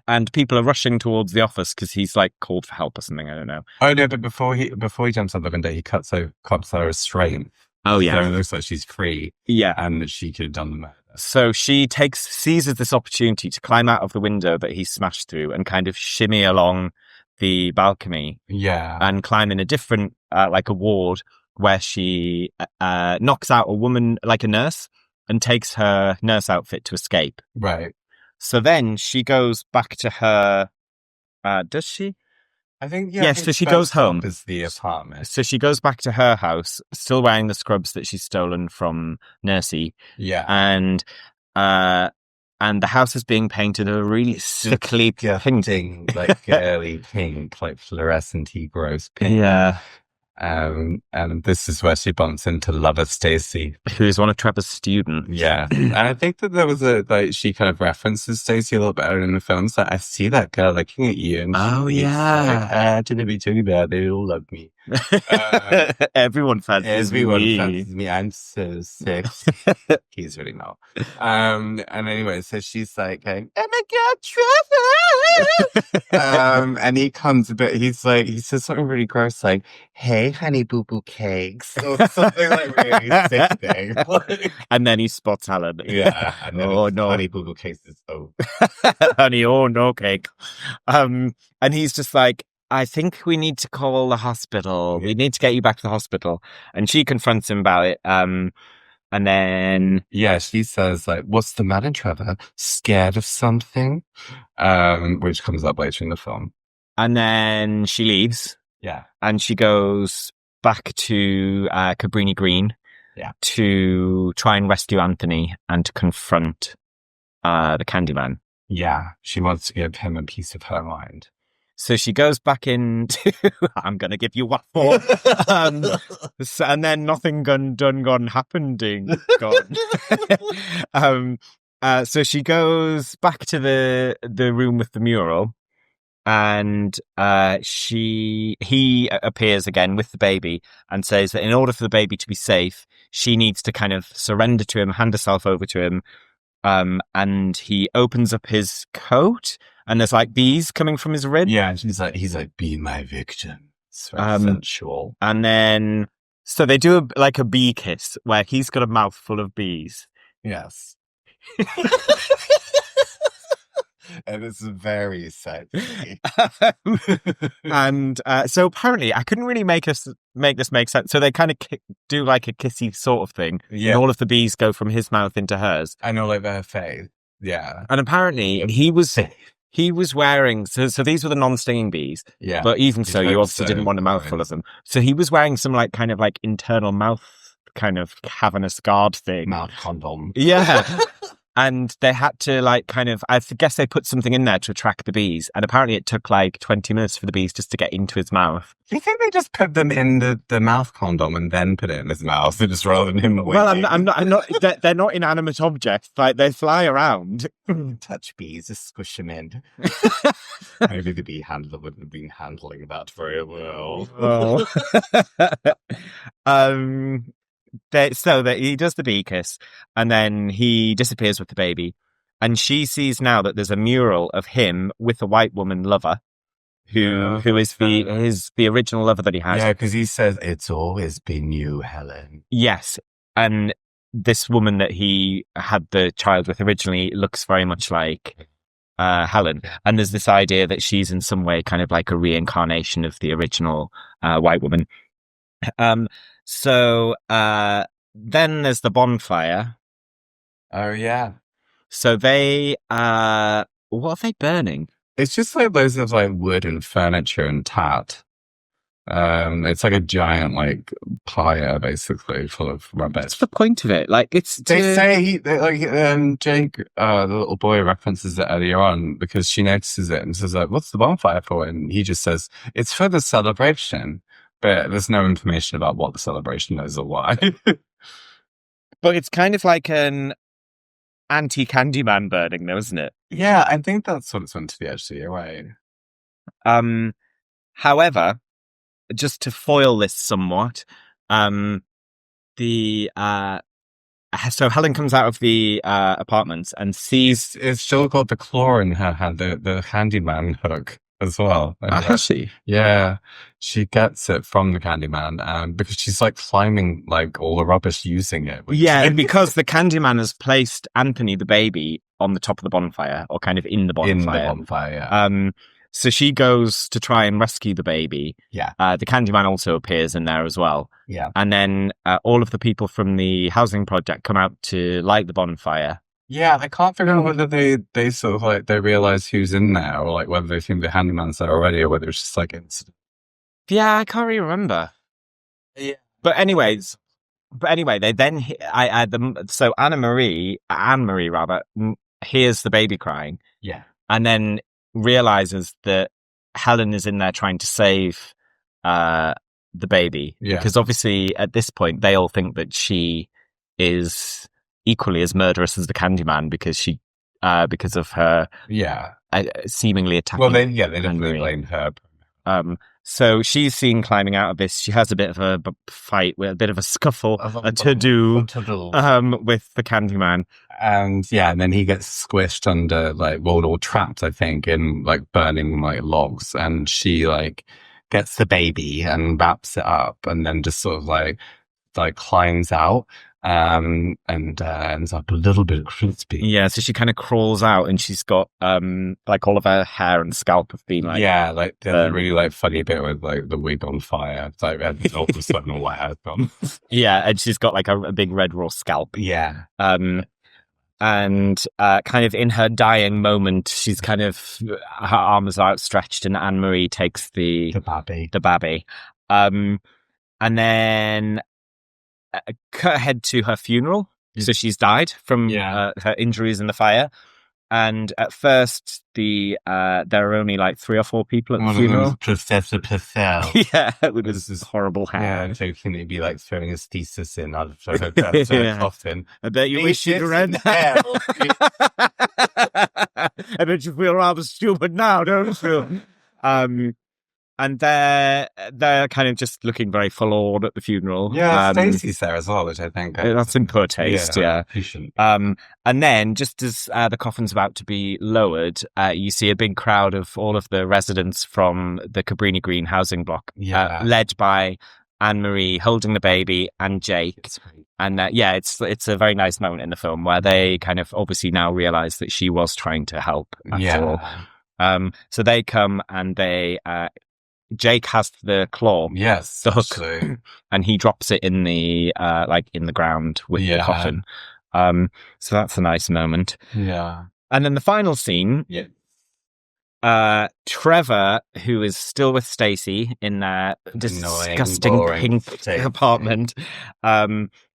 Speaker 2: and people are rushing towards the office because he's like called for help or something. I don't know.
Speaker 1: Oh no! But before he jumps out the window, he cuts her restraint.
Speaker 2: Oh yeah,
Speaker 1: so it looks like she's free.
Speaker 2: Yeah,
Speaker 1: and that she could have done the murder.
Speaker 2: So she seizes this opportunity to climb out of the window that he smashed through and kind of shimmy along the balcony.
Speaker 1: Yeah,
Speaker 2: and climb in a different like a ward where she knocks out a woman, like a nurse, and takes her nurse outfit to escape.
Speaker 1: Right.
Speaker 2: So then she goes back to her. Does she?
Speaker 1: I think,
Speaker 2: yes. So she goes home.
Speaker 1: Is the apartment.
Speaker 2: So she goes back to her house, still wearing the scrubs that she's stolen from Nursey.
Speaker 1: Yeah.
Speaker 2: And the house is being painted a really sickly pink,
Speaker 1: like girly pink, like fluorescent-y gross pink.
Speaker 2: Yeah.
Speaker 1: And this is where she bumps into lover Stacey,
Speaker 2: who is one of Trevor's students.
Speaker 1: Yeah, and I think that there was she kind of references Stacey a little bit earlier in the film. So I see that girl looking at you, and I didn't be too bad. They all love me.
Speaker 2: Everyone fancies
Speaker 1: me. I'm so sexy. He's really not. And anyway, so she's like, "Oh my God, Trevor!" And he comes, but he says something really gross, like, "Hey, honey, boo boo cakes," or something like really sickening.
Speaker 2: And then he spots Helen.
Speaker 1: Yeah. And then
Speaker 2: oh no,
Speaker 1: honey, boo boo cakes is
Speaker 2: honey, oh no, cake. And he's just like, I think we need to call the hospital. We need to get you back to the hospital. And she confronts him about it. And then...
Speaker 1: Yeah, she says, like, what's the matter, Trevor? Scared of something? Which comes up later in the film.
Speaker 2: And then she leaves.
Speaker 1: Yeah.
Speaker 2: And she goes back to Cabrini Green.
Speaker 1: Yeah.
Speaker 2: To try and rescue Anthony and to confront the Candyman.
Speaker 1: Yeah. She wants to give him a piece of her mind.
Speaker 2: So she goes back into, I'm going to give you one more. And then nothing gone happening. So she goes back to the room with the mural, and he appears again with the baby and says that in order for the baby to be safe, she needs to kind of surrender to him, hand herself over to him. And he opens up his coat, and there's like bees coming from his rib.
Speaker 1: Yeah, he's like, be my victim. It's very sensual.
Speaker 2: And then, so they do a bee kiss where he's got a mouthful of bees.
Speaker 1: Yes. And it's very sexy.
Speaker 2: And so apparently, I couldn't really make this make sense. So they kind of do like a kissy sort of thing.
Speaker 1: Yeah.
Speaker 2: And all of the bees go from his mouth into hers.
Speaker 1: I know, like their face. Yeah.
Speaker 2: And apparently, he was wearing, so these were the non-stinging bees.
Speaker 1: Yeah.
Speaker 2: But even so, you obviously didn't want a mouthful of them. So he was wearing some like kind of like internal mouth kind of cavernous guard thing.
Speaker 1: Mouth condom.
Speaker 2: Yeah. And they had to like kind of, I guess they put something in there to attract the bees. And apparently it took like 20 minutes for the bees just to get into his mouth.
Speaker 1: Do you think they just put them in the mouth condom and then put it in his mouth? So just rather than him away.
Speaker 2: Well, I'm not, they're not inanimate objects. Like they fly around.
Speaker 1: Touch bees, just squish them in. Maybe the bee handler wouldn't have been handling that very well.
Speaker 2: So that he does the bee kiss, and then he disappears with the baby, and she sees now that there's a mural of him with a white woman lover, who is the original lover that he has.
Speaker 1: Yeah, because he says it's always been you, Helen.
Speaker 2: Yes, and this woman that he had the child with originally looks very much like Helen, and there's this idea that she's in some way kind of like a reincarnation of the original white woman. So then there's the bonfire,
Speaker 1: Oh yeah.
Speaker 2: So they, what are they burning?
Speaker 1: It's just like loads of like wood and furniture and tat. It's like a giant like pyre basically full of rubbish.
Speaker 2: What's the point of it? Like, it's
Speaker 1: They say Jake, the little boy references it earlier on because she notices it and says like, "What's the bonfire for?" And he just says, "It's for the celebration." But there's no information about what the celebration is or why.
Speaker 2: but it's kind of like an anti-Candyman burning, though, isn't it?
Speaker 1: Yeah, I think that's what it's meant to be actually. You're right.
Speaker 2: However, just to foil this somewhat, the so Helen comes out of the apartment and sees.
Speaker 1: It's still got the claw in her hand, the handyman hook as well.
Speaker 2: Has she?
Speaker 1: Yeah, she gets it from the Candyman, because she's like climbing like all the rubbish using it.
Speaker 2: Yeah, and because the Candyman has placed Anthony the baby on the top of the bonfire, or kind of in the bonfire.
Speaker 1: In the bonfire, yeah.
Speaker 2: So she goes to try and rescue the baby.
Speaker 1: Yeah.
Speaker 2: The Candyman also appears in there as well.
Speaker 1: Yeah.
Speaker 2: And then all of the people from the housing project come out to light the bonfire.
Speaker 1: Yeah, I can't figure out whether they sort of like, they realize who's in there, or like whether they think the handyman's there already, or whether it's just like incident.
Speaker 2: Yeah, I can't really remember.
Speaker 1: Yeah.
Speaker 2: But anyway, they then so Anne Marie rather hears the baby crying.
Speaker 1: Yeah.
Speaker 2: And then realizes that Helen is in there trying to save the baby.
Speaker 1: Yeah.
Speaker 2: Because obviously at this point they all think that she is equally as murderous as the Candyman because of her seemingly attacking.
Speaker 1: Well, they definitely blame her.
Speaker 2: So she's seen climbing out of this. She has a bit of a fight, with a bit of a scuffle to do with the Candyman.
Speaker 1: And then he gets squished under or trapped, I think, in like burning like logs. And she like gets the baby and wraps it up, and then just sort of like climbs out. And ends up a little bit crispy.
Speaker 2: Yeah, so she kind of crawls out, and she's got like all of her hair and scalp have been like
Speaker 1: there's a really like funny bit with like the wig on fire. It's like all of a sudden all her hair's gone. Yeah,
Speaker 2: and she's got like a big red raw scalp.
Speaker 1: Yeah.
Speaker 2: And kind of in her dying moment, she's kind of her arms are outstretched, and Anne Marie takes the babby. And then cut ahead to her funeral. So she's died from her injuries in the fire. And at first, there are only like 3 or 4 people at the funeral.
Speaker 1: Professor Purcell.
Speaker 2: Yeah, with his horrible hair.
Speaker 1: Yeah, joking he'd be like throwing his thesis in out of her coffin.
Speaker 2: I bet you wish you'd read that. I bet you feel rather stupid now, don't you? And they're kind of just looking very forlorn at the funeral.
Speaker 1: Yeah, Stacey's there as well, which I think
Speaker 2: that's in poor taste. Yeah. And then, just as the coffin's about to be lowered, you see a big crowd of all of the residents from the Cabrini Green housing block, led by Anne Marie holding the baby and Jake. And it's a very nice moment in the film where they kind of obviously now realize that she was trying to help. After all. So they come and they. Jake has the claw, the hook, and he drops it in the in the ground with the coffin. So that's a nice moment.
Speaker 1: Yeah.
Speaker 2: And then the final scene, Trevor, who is still with Stacey in their disgusting pink apartment,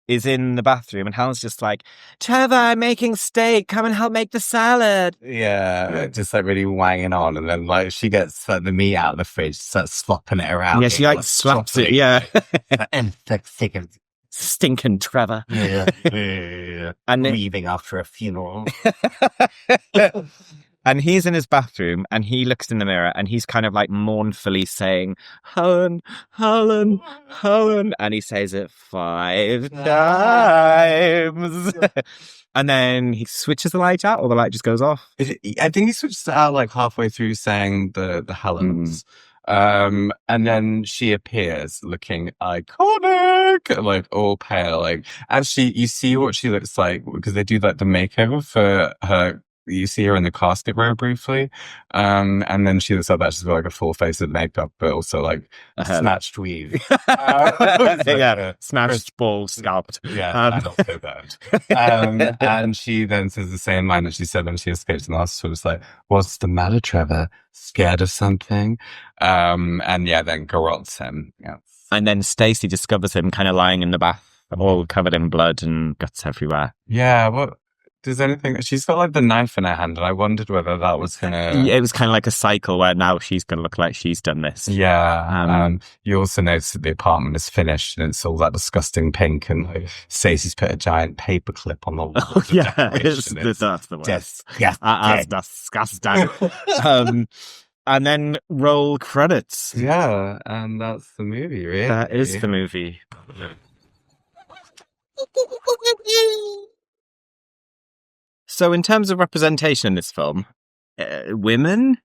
Speaker 2: is in the bathroom, and Helen's just like, Trevor, I'm making steak, come and help make the salad.
Speaker 1: Yeah, just like really wanging on, and then like she gets the meat out of the fridge, starts slopping it around.
Speaker 2: Yeah, she like slaps it,
Speaker 1: and
Speaker 2: stinking Trevor.
Speaker 1: Yeah. And leaving after a funeral.
Speaker 2: And he's in his bathroom, and he looks in the mirror, and he's kind of like mournfully saying, Helen, Helen, Helen. And he says it 5 times. And then he switches the light out, or the light just goes off.
Speaker 1: I think he switches it out like halfway through saying the Helens. And then she appears looking iconic, like all pale. Like, actually, you see what she looks like because they do like the makeover for her you see her in the casket very briefly. And then she looks like that. She's got like a full face of makeup, but also like a snatched weave.
Speaker 2: Snatched, ball, scalped.
Speaker 1: Yeah, and also burned. And she then says the same line that she said when she escaped in the hospital. It's like, what's the matter, Trevor? Scared of something? And yeah, then garrots him. Yeah.
Speaker 2: And then Stacey discovers him kind of lying in the bath, all covered in blood and guts everywhere.
Speaker 1: Yeah, well, does anything... She's got like the knife in her hand, and I wondered whether that was gonna...
Speaker 2: It was kind of like a cycle where now she's going to look like she's done this.
Speaker 1: Yeah. You also notice that the apartment is finished, and it's all that disgusting pink, and like, Stacey's put a giant paperclip on the wall.
Speaker 2: Oh, yeah, that's the worst. That's disgusting. And then roll credits.
Speaker 1: Yeah, and that's the movie, really.
Speaker 2: That is the movie. So in terms of representation in this film, women?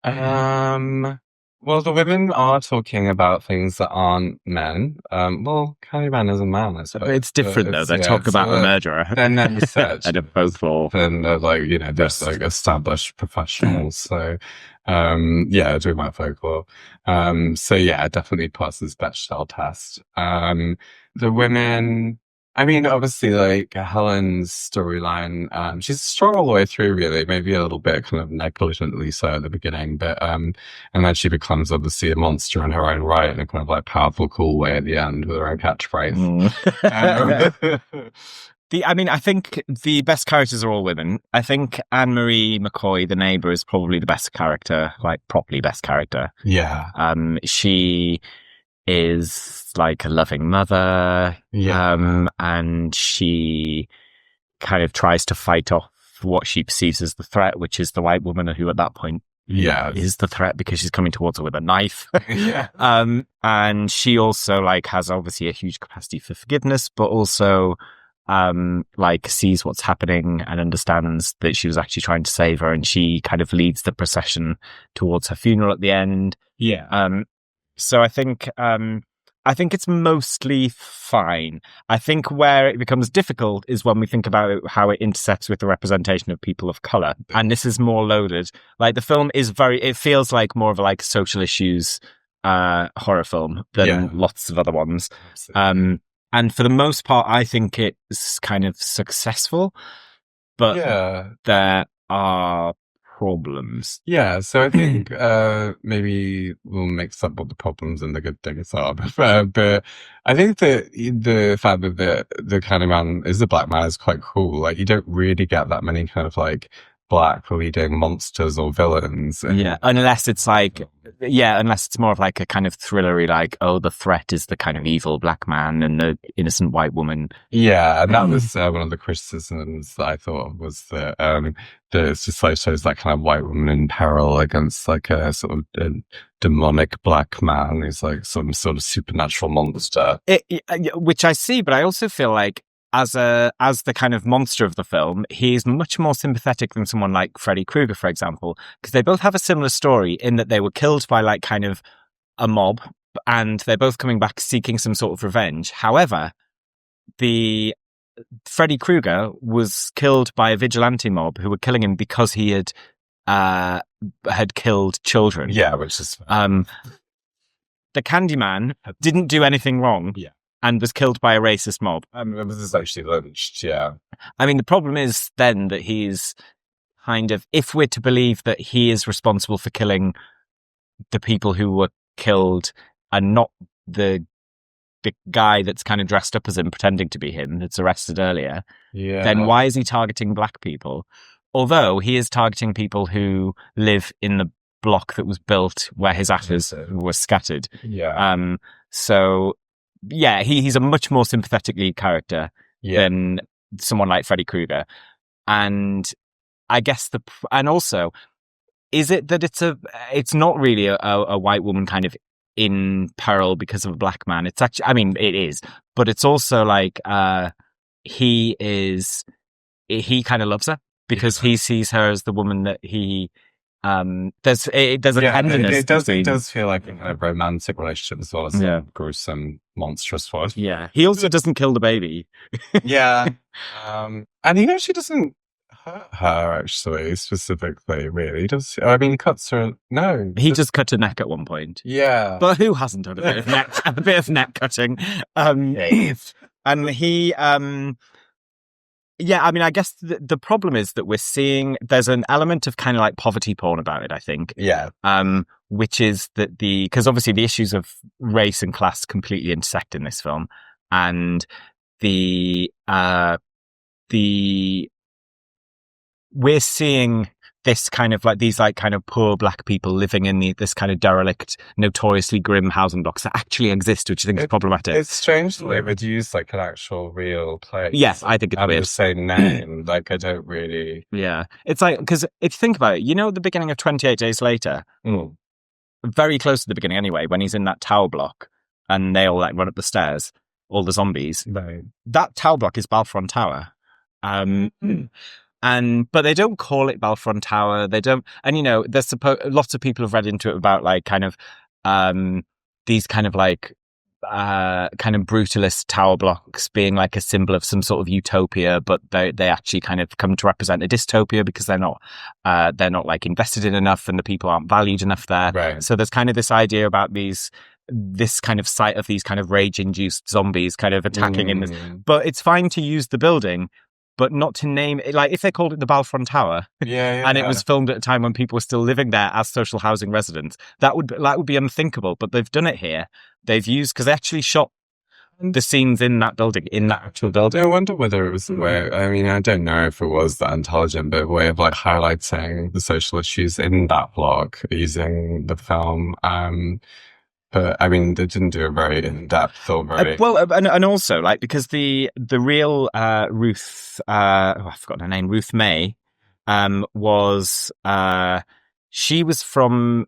Speaker 1: Well, the women are talking about things that aren't men. Well, Candyman is a man, I suppose.
Speaker 2: It's different, though. They talk about a murderer.
Speaker 1: Then research.
Speaker 2: And a folklore.
Speaker 1: And like, you know, there's like established professionals. So, yeah, doing about folklore. So yeah, it definitely passes Bechdel test. The women... I mean, obviously, like, Helen's storyline, she's strong all the way through, really. Maybe a little bit kind of negligently so at the beginning, but, and then she becomes obviously a monster in her own right in a kind of like powerful, cool way at the end with her own catchphrase.
Speaker 2: I think the best characters are all women. I think Anne-Marie McCoy, the neighbor, is probably the best character, like, properly best character.
Speaker 1: Yeah.
Speaker 2: She is like a loving mother, and she kind of tries to fight off what she perceives as the threat, which is the white woman who at that point is the threat because she's coming towards her with a knife. And she also like has obviously a huge capacity for forgiveness, but also like sees what's happening and understands that she was actually trying to save her, and she kind of leads the procession towards her funeral at the end. So I think it's mostly fine. I think where it becomes difficult is when we think about how it intersects with the representation of people of color. And this is more loaded. Like the film is it feels like more of a like social issues horror film than lots of other ones. And for the most part, I think it's kind of successful. But there are problems.
Speaker 1: Yeah, so I think maybe we'll mix up what the problems and the good things are. But I think that the fact that the Candyman is a black man is quite cool. Like, you don't really get that many kind of like black leading monsters or villains.
Speaker 2: Unless it's like, unless it's more of like a kind of thrillery, like, oh, the threat is the kind of evil black man and the innocent white woman.
Speaker 1: Yeah, and that was one of the criticisms that I thought was that it's just like shows that kind of white woman in peril against like a sort of a demonic black man who's like some sort of supernatural monster.
Speaker 2: Which I see, but I also feel like as the kind of monster of the film, he's much more sympathetic than someone like Freddy Krueger, for example, because they both have a similar story in that they were killed by like kind of a mob, and they're both coming back seeking some sort of revenge. However, the Freddy Krueger was killed by a vigilante mob who were killing him because he had killed children.
Speaker 1: Yeah, which is
Speaker 2: the Candyman didn't do anything wrong. And was killed by a racist mob.
Speaker 1: It was actually lynched,
Speaker 2: I mean, the problem is then that he's kind of, if we're to believe that he is responsible for killing the people who were killed and not the guy that's kind of dressed up as him, pretending to be him, that's arrested earlier, then why is he targeting black people? Although he is targeting people who live in the block that was built where his ashes were scattered. So... yeah, he's a much more sympathetic lead character than someone like Freddy Krueger. And I guess and also, is it that it's not really a white woman kind of in peril because of a black man? It's actually, I mean, it is, but it's also like, he kind of loves her because he sees her as the woman that he, there's a tenderness.
Speaker 1: It does feel like a kind of romantic relationship as well as a gruesome, monstrous one.
Speaker 2: Yeah. He also doesn't kill the baby.
Speaker 1: And he actually doesn't hurt her, actually, specifically, really. Does I mean, he cuts her. No.
Speaker 2: He just cut her neck at one point.
Speaker 1: Yeah.
Speaker 2: But who hasn't done a bit of neck cutting? And he, yeah, I mean, I guess the problem is that we're seeing there's an element of kind of like poverty porn about it, I think.
Speaker 1: Yeah.
Speaker 2: Which is that because obviously the issues of race and class completely intersect in this film, and we're seeing this kind of like these like kind of poor black people living in this kind of derelict, notoriously grim housing blocks that actually exist, which I think is problematic.
Speaker 1: It's strange that they would use like an actual real place.
Speaker 2: Yes, I think it's weird.
Speaker 1: The same name. Like, I don't really.
Speaker 2: Yeah, it's like because if you think about it, you know, at the beginning of 28 Days Later, very close to the beginning anyway, when he's in that tower block and they all like run up the stairs, all the zombies.
Speaker 1: Right.
Speaker 2: That tower block is Balfron Tower. But they don't call it Balfron Tower. They don't, and you know, there's lots of people have read into it about like kind of these kind of like kind of brutalist tower blocks being like a symbol of some sort of utopia, but they actually kind of come to represent a dystopia because they're not like invested in enough and the people aren't valued enough there.
Speaker 1: Right.
Speaker 2: So there's kind of this idea about this kind of sight of these kind of rage-induced zombies kind of attacking in this, but it's fine to use the building, but not to name it. Like if they called it the Balfron Tower, and it was filmed at a time when people were still living there as social housing residents, that would be unthinkable. But they've done it here. They've used because they actually shot the scenes in that building, in that actual building.
Speaker 1: I wonder whether it was a way. I mean, I don't know if it was that intelligent, but a way of like highlighting the social issues in that block using the film. But I mean, they didn't do a very in-depth film, right?
Speaker 2: And also like because the real Ruth, I've forgotten her name, Ruth May, was she was from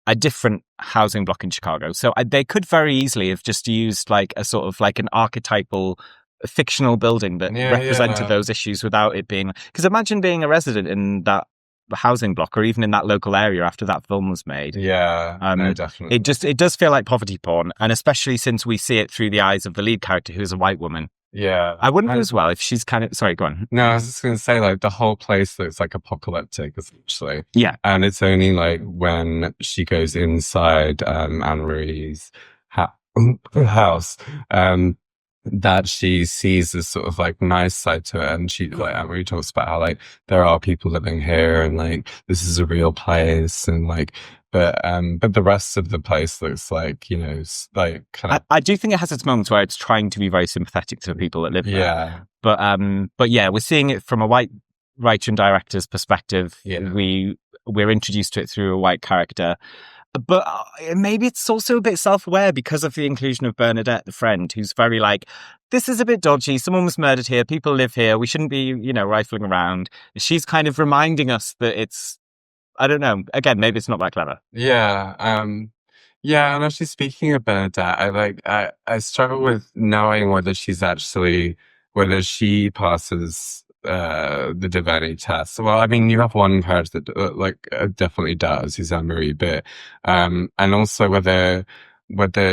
Speaker 2: a different housing block in Chicago, so they could very easily have just used like a sort of like an archetypal fictional building that represented those issues without it being. Because imagine being a resident in that housing block or even in that local area after that film was made.
Speaker 1: No, definitely.
Speaker 2: It does feel like poverty porn, and especially since we see it through the eyes of the lead character, who's a white woman. I wonder as well if she's kind of sorry, go on.
Speaker 1: No, I was just going to say, like, the whole place looks like apocalyptic, essentially.
Speaker 2: Yeah.
Speaker 1: And it's only like when she goes inside Anne-Marie's house that she sees this sort of like nice side to it, and she like Anne-Marie talks about how like there are people living here and like this is a real place, and like but the rest of the place looks like, you know, like kind of.
Speaker 2: I do think it has its moments where it's trying to be very sympathetic to the people that live there. But yeah, we're seeing it from a white writer and director's perspective. We're introduced to it through a white character. But maybe it's also a bit self-aware because of the inclusion of Bernadette, the friend, who's very like, this is a bit dodgy. Someone was murdered here. People live here. We shouldn't be, you know, rifling around. She's kind of reminding us that it's, I don't know. Again, maybe it's not that clever.
Speaker 1: Yeah. And actually speaking of Bernadette, I struggle with knowing whether she passes the divinity test. Well, I mean, you have one character that definitely does, who's Anne-Marie, but and also whether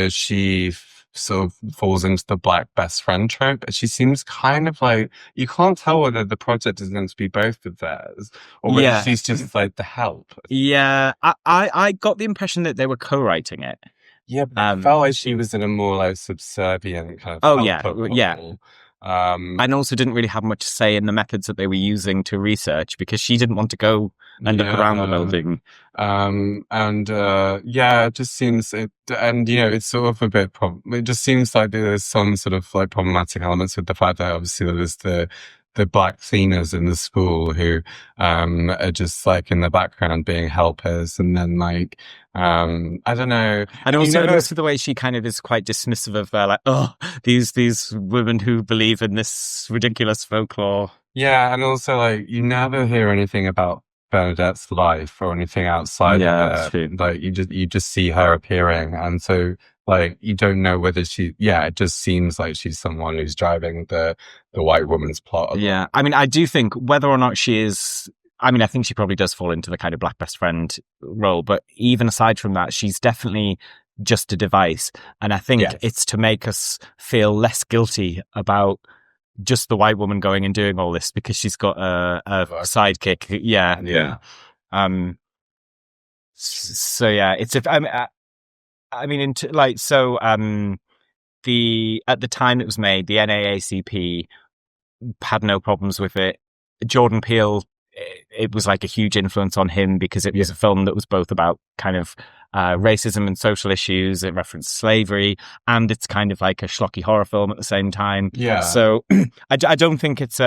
Speaker 1: she sort of falls into the black best friend trope. She seems kind of like, you can't tell whether the project is going to be both of theirs or whether she's just like the help.
Speaker 2: Yeah, I got the impression that they were co-writing it.
Speaker 1: Yeah, but I felt like she was in a more like subservient kind of role.
Speaker 2: And also didn't really have much say in the methods that they were using to research because she didn't want to go and look around the building. It just seems and you know, it's sort of a bit it just seems like there's some sort of like problematic elements with the fact that obviously there's the black cleaners in the school who are just like in the background being helpers, and then like I don't know, and also the way she kind of is quite dismissive of like, oh, these women who believe in this ridiculous folklore.
Speaker 1: Yeah, and also like you never hear anything about Bernadette's life or anything outside of it. Like you just see her appearing, and so like you don't know whether it just seems like she's someone who's driving the white woman's plot.
Speaker 2: Yeah, I mean, I do think whether or not she is, I mean, I think she probably does fall into the kind of black best friend role, but even aside from that, she's definitely just a device, and I think it's to make us feel less guilty about just the white woman going and doing all this because she's got a sidekick. Yeah.
Speaker 1: Yeah.
Speaker 2: So yeah, it's at the time it was made, the NAACP had no problems with it. Jordan Peele, it was like a huge influence on him because it was a film that was both about kind of racism and social issues. It referenced slavery, and it's kind of like a schlocky horror film at the same time.
Speaker 1: Yeah.
Speaker 2: So I don't think it's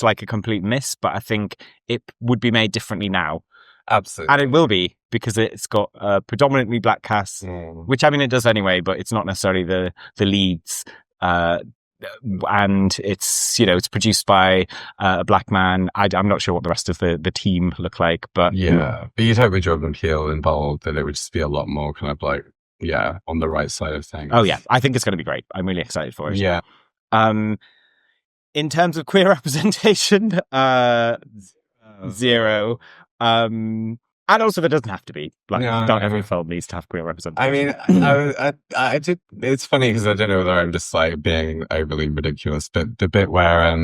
Speaker 2: like a complete miss, but I think it would be made differently now.
Speaker 1: Absolutely.
Speaker 2: And it will be, because it's got a predominantly black cast, which, I mean, it does anyway, but it's not necessarily the leads. And it's, it's produced by a black man. I'm not sure what the rest of the team look like, but...
Speaker 1: Yeah, but you'd hope with Jordan Peele involved that it would just be a lot more kind of like, on the right side of things.
Speaker 2: Oh, yeah. I think it's going to be great. I'm really excited for it.
Speaker 1: Yeah.
Speaker 2: In terms of queer representation, 0. And also, there doesn't have to be. Like, not every film needs to have queer representation.
Speaker 1: I mean, I did. It's funny because I don't know whether I'm just like being overly ridiculous, but the bit where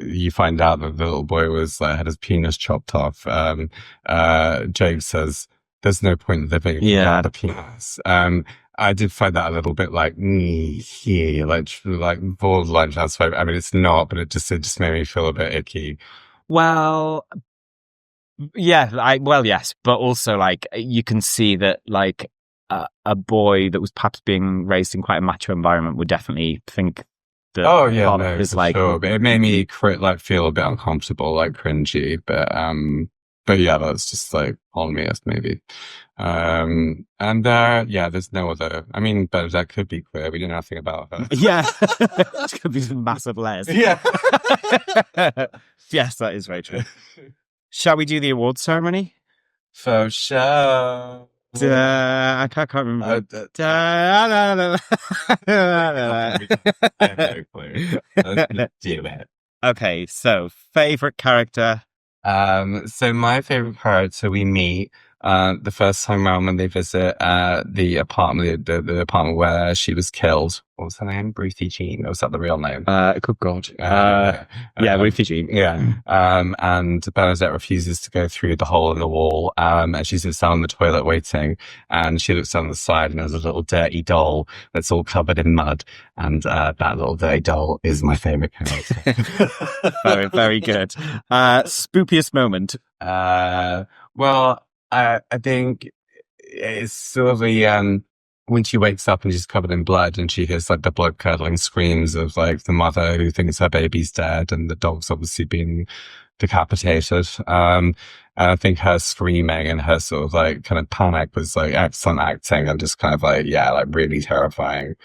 Speaker 1: you find out that the little boy was had his penis chopped off. Jake says, "There's no point living without a penis." I did find that a little bit like, like borderline transphobic. I mean, it's not, but it just made me feel a bit icky.
Speaker 2: Well, yeah, yes, but also like you can see that like a boy that was perhaps being raised in quite a macho environment would definitely think that is like,
Speaker 1: sure. But it made me feel a bit uncomfortable, like cringy, but yeah, that's just like on me, maybe. And there's no other. I mean, but that could be queer. We know nothing about her.
Speaker 2: Yeah, it could be some massive layers.
Speaker 1: Yeah.
Speaker 2: Yes, that is very true. Shall we do the awards ceremony?
Speaker 1: For sure.
Speaker 2: I can't remember.
Speaker 1: I have no clue. Let's do it.
Speaker 2: Okay, so favorite character.
Speaker 1: So my favorite character we meet the first time around when they visit the apartment, the apartment where she was killed. What was her name? Ruthie Jean. Or was that the real name?
Speaker 2: Good God. Ruthie Jean.
Speaker 1: Yeah. And Bernadette refuses to go through the hole in the wall. And she sits down on the toilet waiting. And she looks down the side and there's a little dirty doll that's all covered in mud. And that little dirty doll is my favorite character.
Speaker 2: Very, very good. Spookiest moment.
Speaker 1: Well, I think it's sort of the when she wakes up and she's covered in blood and she hears like the blood curdling screams of like the mother who thinks her baby's dead and the dog's obviously been decapitated. And I think her screaming and her sort of like kind of panic was like excellent acting and just kind of like, like really terrifying.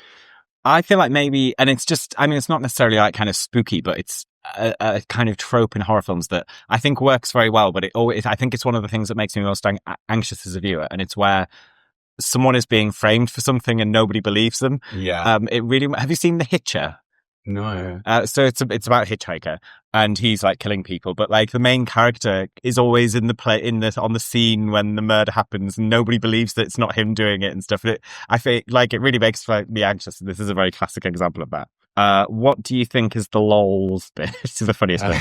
Speaker 2: I feel like maybe, and it's just, I mean, it's not necessarily like kind of spooky, but it's a kind of trope in horror films that I think works very well, but I think it's one of the things that makes me most anxious as a viewer, and it's where someone is being framed for something and nobody believes them.
Speaker 1: Yeah.
Speaker 2: It really. Have you seen The Hitcher?
Speaker 1: No.
Speaker 2: So it's about a hitchhiker and he's like killing people, but like the main character is always on the scene when the murder happens and nobody believes that it's not him doing it and stuff. I feel like it really makes me anxious. This is a very classic example of that. What do you think is the lols bit? It's the funniest bit.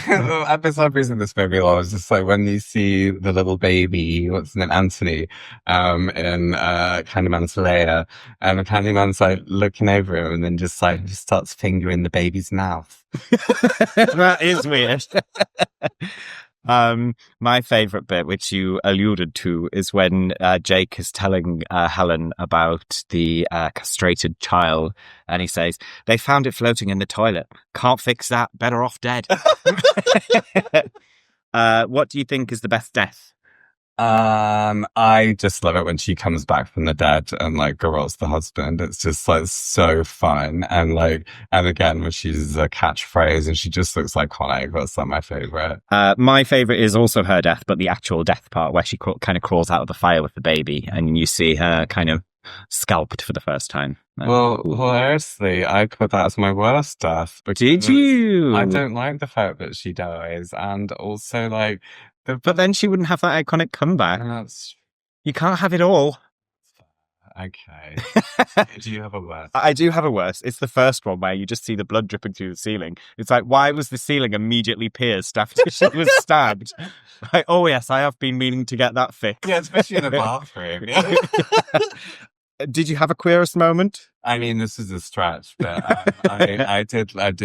Speaker 1: For some reason, this movie lols just like when you see the little baby, what's his name, Anthony, in Candyman's lair, and Candyman's like looking over him and then just starts fingering the baby's mouth.
Speaker 2: That is weird. My favorite bit, which you alluded to, is when Jake is telling Helen about the castrated child, and he says, "They found it floating in the toilet. Can't fix that. Better off dead." What do you think is the best death?
Speaker 1: I just love it when she comes back from the dead and like garrots the husband. It's just like so fun, and again when she uses a catchphrase and she just looks iconic. That's like my favorite.
Speaker 2: My favorite is also her death, but the actual death part where she kind of crawls out of the fire with the baby and you see her kind of scalped for the first time.
Speaker 1: Well, hilariously, I put that as my worst death.
Speaker 2: Did you?
Speaker 1: I don't like the fact that she dies, and also like.
Speaker 2: But then she wouldn't have that iconic comeback. You can't have it all.
Speaker 1: Okay. Do you have a word?
Speaker 2: I do have a worse. It's the first one where you just see the blood dripping through the ceiling. It's like, why was the ceiling immediately pierced after she was stabbed? Like, oh yes, I have been meaning to get that fixed.
Speaker 1: Yeah, especially in the bathroom.
Speaker 2: Did you have a queerest moment?
Speaker 1: I mean, this is a stretch, but I did find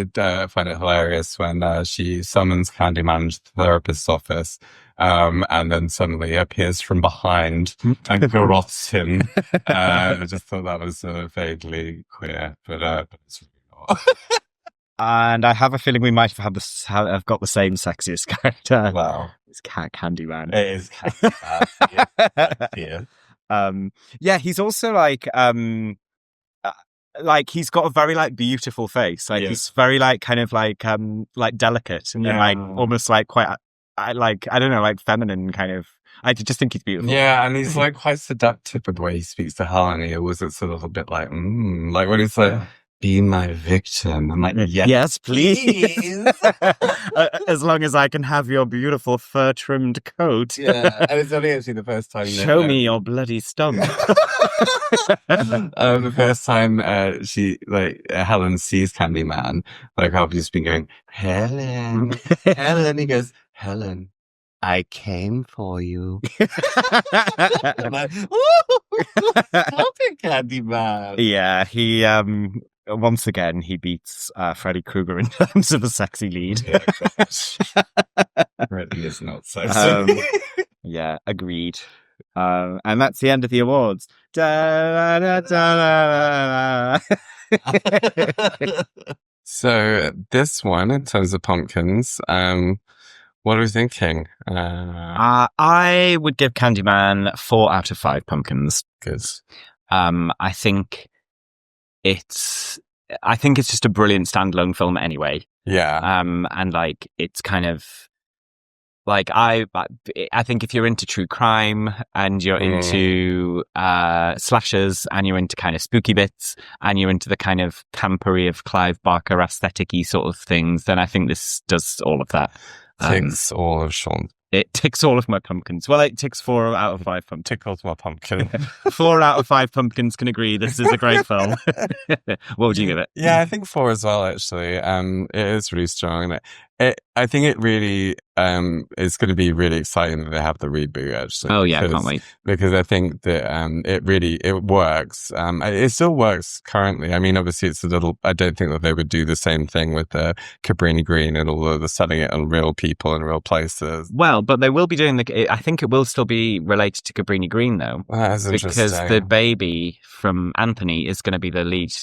Speaker 1: it hilarious when she summons Candyman to the therapist's office, and then suddenly appears from behind and garrots him. I just thought that was vaguely queer, but it's really not.
Speaker 2: And I have a feeling we might have have got the same sexiest character.
Speaker 1: Wow,
Speaker 2: It's Candyman.
Speaker 1: it is Candyman. Yeah.
Speaker 2: Yeah, he's also like he's got a very like beautiful face. Like he's very like kind of like delicate and like almost like quite I don't know, like feminine kind of. I just think he's beautiful.
Speaker 1: Yeah, and he's like quite seductive with the way he speaks to Helen. He always it's a little bit like like when he's like, be my victim. I'm like,
Speaker 2: yes, please. As long as I can have your beautiful fur-trimmed coat.
Speaker 1: Yeah, and it's only actually the first time.
Speaker 2: Show me your bloody stump.
Speaker 1: The first time Helen sees Candyman, like I've just been going, Helen, Helen. He goes, Helen, I came for you. I'm like, stop it, Candyman.
Speaker 2: Yeah, he once again he beats Freddy Krueger in terms of a sexy lead.
Speaker 1: Yeah, Freddy is not sexy.
Speaker 2: Yeah, agreed. And that's the end of the awards.
Speaker 1: So this one, in terms of pumpkins, what are we thinking?
Speaker 2: I would give Candyman 4 out of 5 pumpkins.
Speaker 1: Good.
Speaker 2: I think it's just a brilliant standalone film anyway.
Speaker 1: Yeah.
Speaker 2: And like it's kind of like I think if you're into true crime and you're into slashers and you're into kind of spooky bits and you're into the kind of campery of Clive Barker aesthetic-y sort of things, then I think this does all of that.
Speaker 1: Ticks all of Sean.
Speaker 2: It ticks all of my pumpkins. Well, it ticks 4 out of 5 pumpkins.
Speaker 1: Tickles my pumpkin.
Speaker 2: 4 out of 5 pumpkins can agree this is a great film. What would you give it?
Speaker 1: Yeah, I think 4 as well, actually. It is really strong. I think it really is going to be really exciting that they have the reboot, actually.
Speaker 2: Oh, yeah, I can't wait.
Speaker 1: Because I think that it works. It still works currently. I mean, obviously, it's a little... I don't think that they would do the same thing with Cabrini Green and all of the selling it on real people and real places.
Speaker 2: Well, but they will be doing I think it will still be related to Cabrini Green, though.
Speaker 1: That's interesting.
Speaker 2: Because the baby from Anthony is going to be the lead.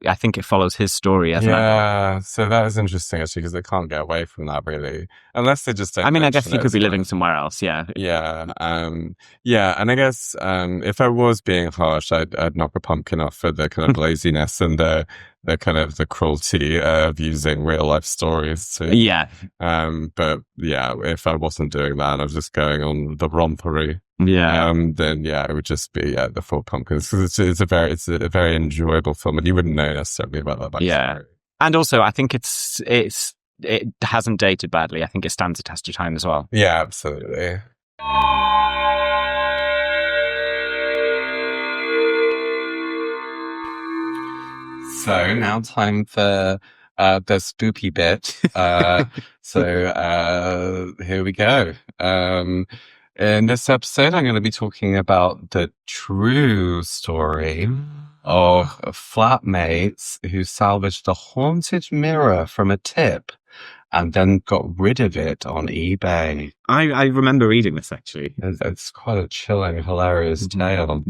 Speaker 2: I think it follows his story as
Speaker 1: Yeah, so that is interesting, actually, because they can't get away from that, really. Unless they just don't.
Speaker 2: I mean, I guess he could be living somewhere else, yeah.
Speaker 1: Yeah, yeah, and I guess if I was being harsh, I'd knock a pumpkin off for the kind of laziness and the kind of the cruelty of using real life stories to...
Speaker 2: Yeah.
Speaker 1: But yeah, if I wasn't doing that, I was just going on the rompery.
Speaker 2: Yeah.
Speaker 1: Then yeah, it would just be the 4 pumpkins, because it's a very enjoyable film, and you wouldn't know necessarily about that backstory.
Speaker 2: Yeah, and also I think it hasn't dated badly. I think it stands the test of time as well.
Speaker 1: Yeah, absolutely. So now time for the spooky bit. So here we go. In this episode, I'm going to be talking about the true story of flatmates who salvaged a haunted mirror from a tip and then got rid of it on eBay.
Speaker 2: I remember reading this, actually.
Speaker 1: It's quite a chilling, hilarious tale.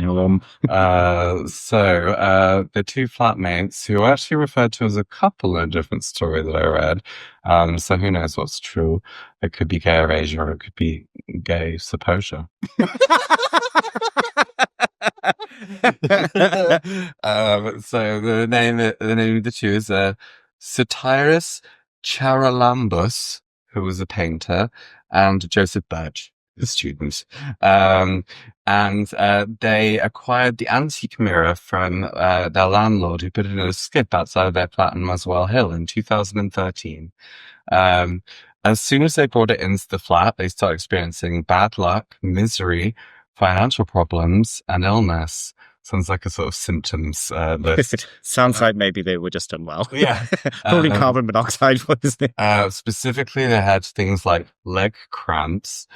Speaker 1: So the 2 flatmates, who are actually referred to as a couple in a different story that I read. So who knows what's true? It could be gay erasure, or it could be gay supposure. So the name of the 2 is Satyrus Charalambus, who was a painter, and Joseph Birch, the student. And they acquired the antique mirror from their landlord, who put it in a skip outside of their flat in Muswell Hill in 2013. As soon as they brought it into the flat, they started experiencing bad luck, misery, financial problems, and illness. Sounds like a sort of symptoms list.
Speaker 2: Sounds like maybe they were just unwell.
Speaker 1: Yeah.
Speaker 2: Probably carbon monoxide, wasn't it?
Speaker 1: Specifically, they had things like leg cramps,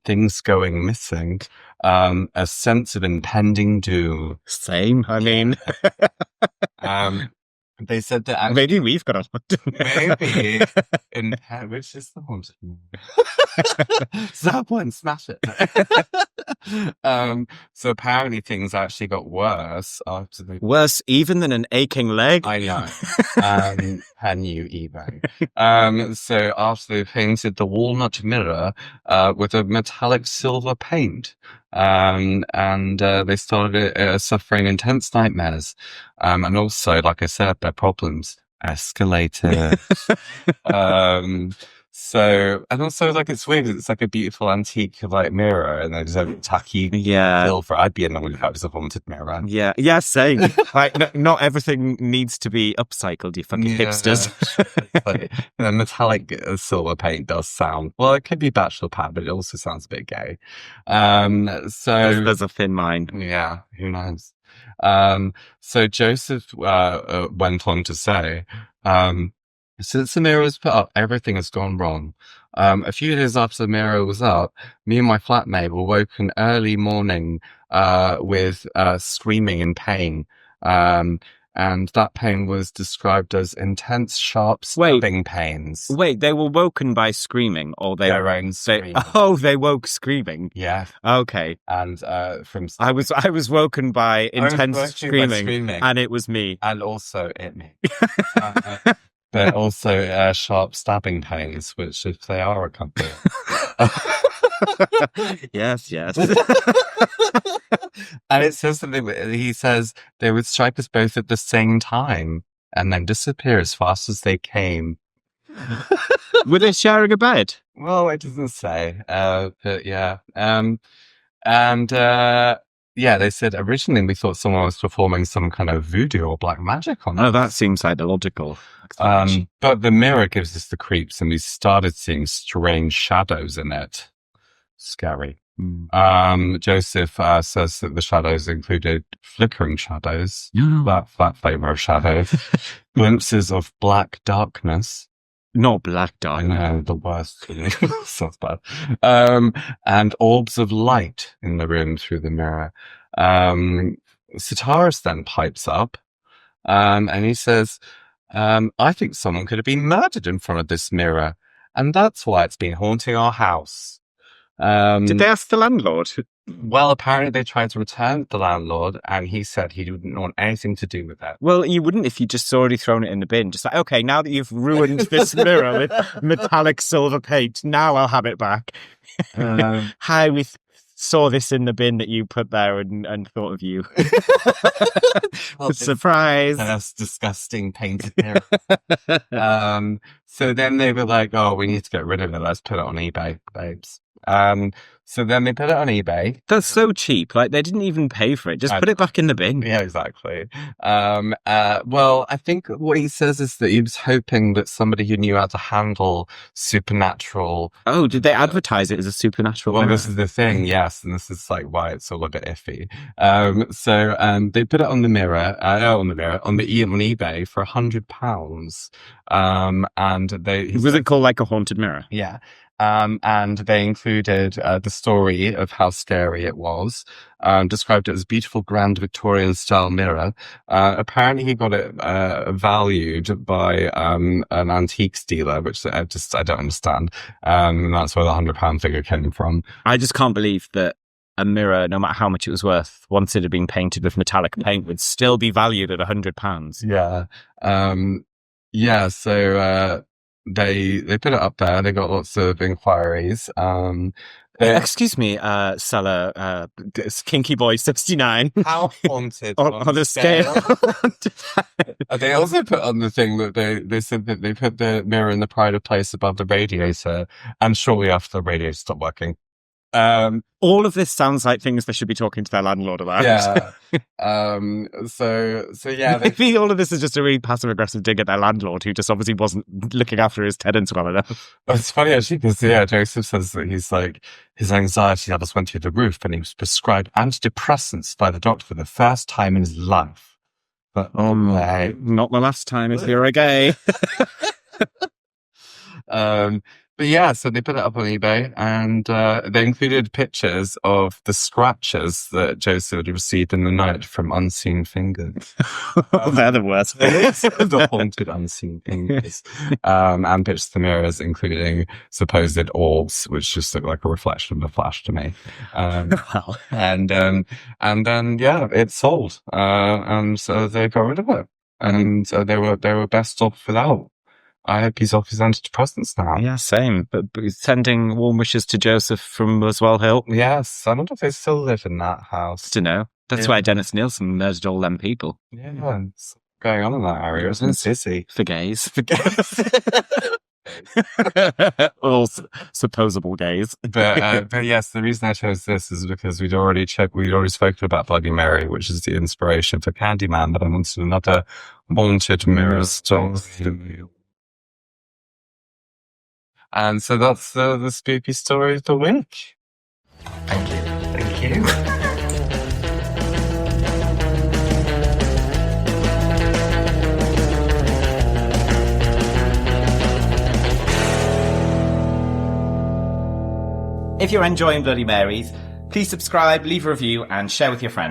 Speaker 1: things going missing, a sense of impending doom.
Speaker 2: Same. I mean,
Speaker 1: they said that
Speaker 2: maybe we've got a
Speaker 1: maybe in which is the haunted Zap one, smash it. So apparently things actually got worse after the
Speaker 2: worse even than an aching leg.
Speaker 1: I know. Can you even? So after they painted the walnut mirror with a metallic silver paint, and they started suffering intense nightmares, and also, like I said, their problems escalated. So, and also, like, it's weird. It's like a beautiful antique, like, mirror, and there's a tacky silver. I'd be annoyed if that was a haunted mirror.
Speaker 2: Yeah, same. Like, not everything needs to be upcycled, you fucking hipsters.
Speaker 1: Like, metallic silver paint does sound, well, it could be bachelor pad, but it also sounds a bit gay. So
Speaker 2: there's a thin line.
Speaker 1: Yeah, who knows? So Joseph went on to say, since the mirror was put up, everything has gone wrong. A few days after the mirror was up, me and my flatmate were woken early morning with screaming in pain. And that pain was described as intense, sharp, stabbing pains.
Speaker 2: Wait, they were woken by screaming, or
Speaker 1: their own screaming?
Speaker 2: They woke screaming.
Speaker 1: Yeah.
Speaker 2: Okay.
Speaker 1: And
Speaker 2: I was woken by intense screaming, and it was me.
Speaker 1: And also me. But also sharp stabbing pains, which if they are a couple.
Speaker 2: Yes.
Speaker 1: And it says something, he says they would strike us both at the same time and then disappear as fast as they came.
Speaker 2: Were they sharing a bed?
Speaker 1: Well, it doesn't say, but yeah. Yeah, they said originally we thought someone was performing some kind of voodoo or black magic on us.
Speaker 2: Oh, that seems like the logical.
Speaker 1: But the mirror gives us the creeps, and we started seeing strange shadows in it. Scary. Joseph says that the shadows included flickering shadows, that flavor of shadow, glimpses of black darkness.
Speaker 2: Not black darkness.
Speaker 1: I know, the worst. Sounds bad. And orbs of light in the room through the mirror. Sitaris then pipes up, and he says, I think someone could have been murdered in front of this mirror, and that's why it's been haunting our house.
Speaker 2: Did they ask the landlord?
Speaker 1: Well, apparently they tried to return the landlord, and he said he didn't want anything to do with that.
Speaker 2: Well, you wouldn't if you just already thrown it in the bin. Just like, okay, now that you've ruined this mirror with metallic silver paint, now I'll have it back. Hi, we saw this in the bin that you put there and thought of you.
Speaker 1: Well,
Speaker 2: surprise.
Speaker 1: That's disgusting painted mirror. So then they were like, oh, we need to get rid of it. Let's put it on eBay, babes. So then they put it on eBay.
Speaker 2: That's so cheap. Like, they didn't even pay for it. Just put it back in the bin.
Speaker 1: Yeah, exactly. Well, I think what he says is that he was hoping that somebody who knew how to handle supernatural.
Speaker 2: Oh, did they advertise it as a supernatural?
Speaker 1: Well, this is the thing, yes, and this is like why it's all a bit iffy. So they put it on the mirror, on eBay for £100. And
Speaker 2: was it called like a haunted mirror?
Speaker 1: Yeah. And they included the story of how scary it was, described it as a beautiful grand Victorian style mirror. Apparently he got it valued by an antiques dealer, which I don't understand. And that's where the £100 figure came from.
Speaker 2: I just can't believe that a mirror, no matter how much it was worth, once it had been painted with metallic paint, would still be valued at £100.
Speaker 1: Yeah. So they put it up there. They got lots of inquiries.
Speaker 2: Excuse me, seller, Kinky Boy 69.
Speaker 1: How haunted
Speaker 2: on a scale?
Speaker 1: They also put on the thing that they said that they put the mirror in the pride of place above the radiator, and shortly after the radiator stopped working.
Speaker 2: All of this sounds like things they should be talking to their landlord about.
Speaker 1: Yeah. So yeah,
Speaker 2: Maybe all of this is just a really passive aggressive dig at their landlord, who just obviously wasn't looking after his tenants well enough.
Speaker 1: it's funny actually because Joseph says that he's like his anxiety levels went through the roof, and he was prescribed antidepressants by the doctor for the first time in his life. But
Speaker 2: not the last time if you're a gay.
Speaker 1: But yeah, so they put it up on eBay, and they included pictures of the scratches that Joseph had received in the night from unseen fingers.
Speaker 2: They're the worst.
Speaker 1: The haunted unseen fingers. And pictures of the mirrors, including supposed orbs, which just look like a reflection of a flash to me. And then yeah, it sold. And so they got rid of it, and they were best off without. I hope he's off his antidepressants now.
Speaker 2: Yeah, same. But sending warm wishes to Joseph from Muswell Hill.
Speaker 1: Yes, I wonder if they still live in that house.
Speaker 2: To know. That's why Dennis Nielsen murdered all them people.
Speaker 1: Yeah, what's going on in that area, isn't it? Sissy.
Speaker 2: For gays. All supposable gays.
Speaker 1: But yes, the reason I chose this is because we'd already spoken about Bloody Mary, which is the inspiration for Candyman, but I wanted another haunted mirror story. And so that's the spooky story of the week.
Speaker 2: Thank you. If you're enjoying Bloody Marys, please subscribe, leave a review, and share with your friends.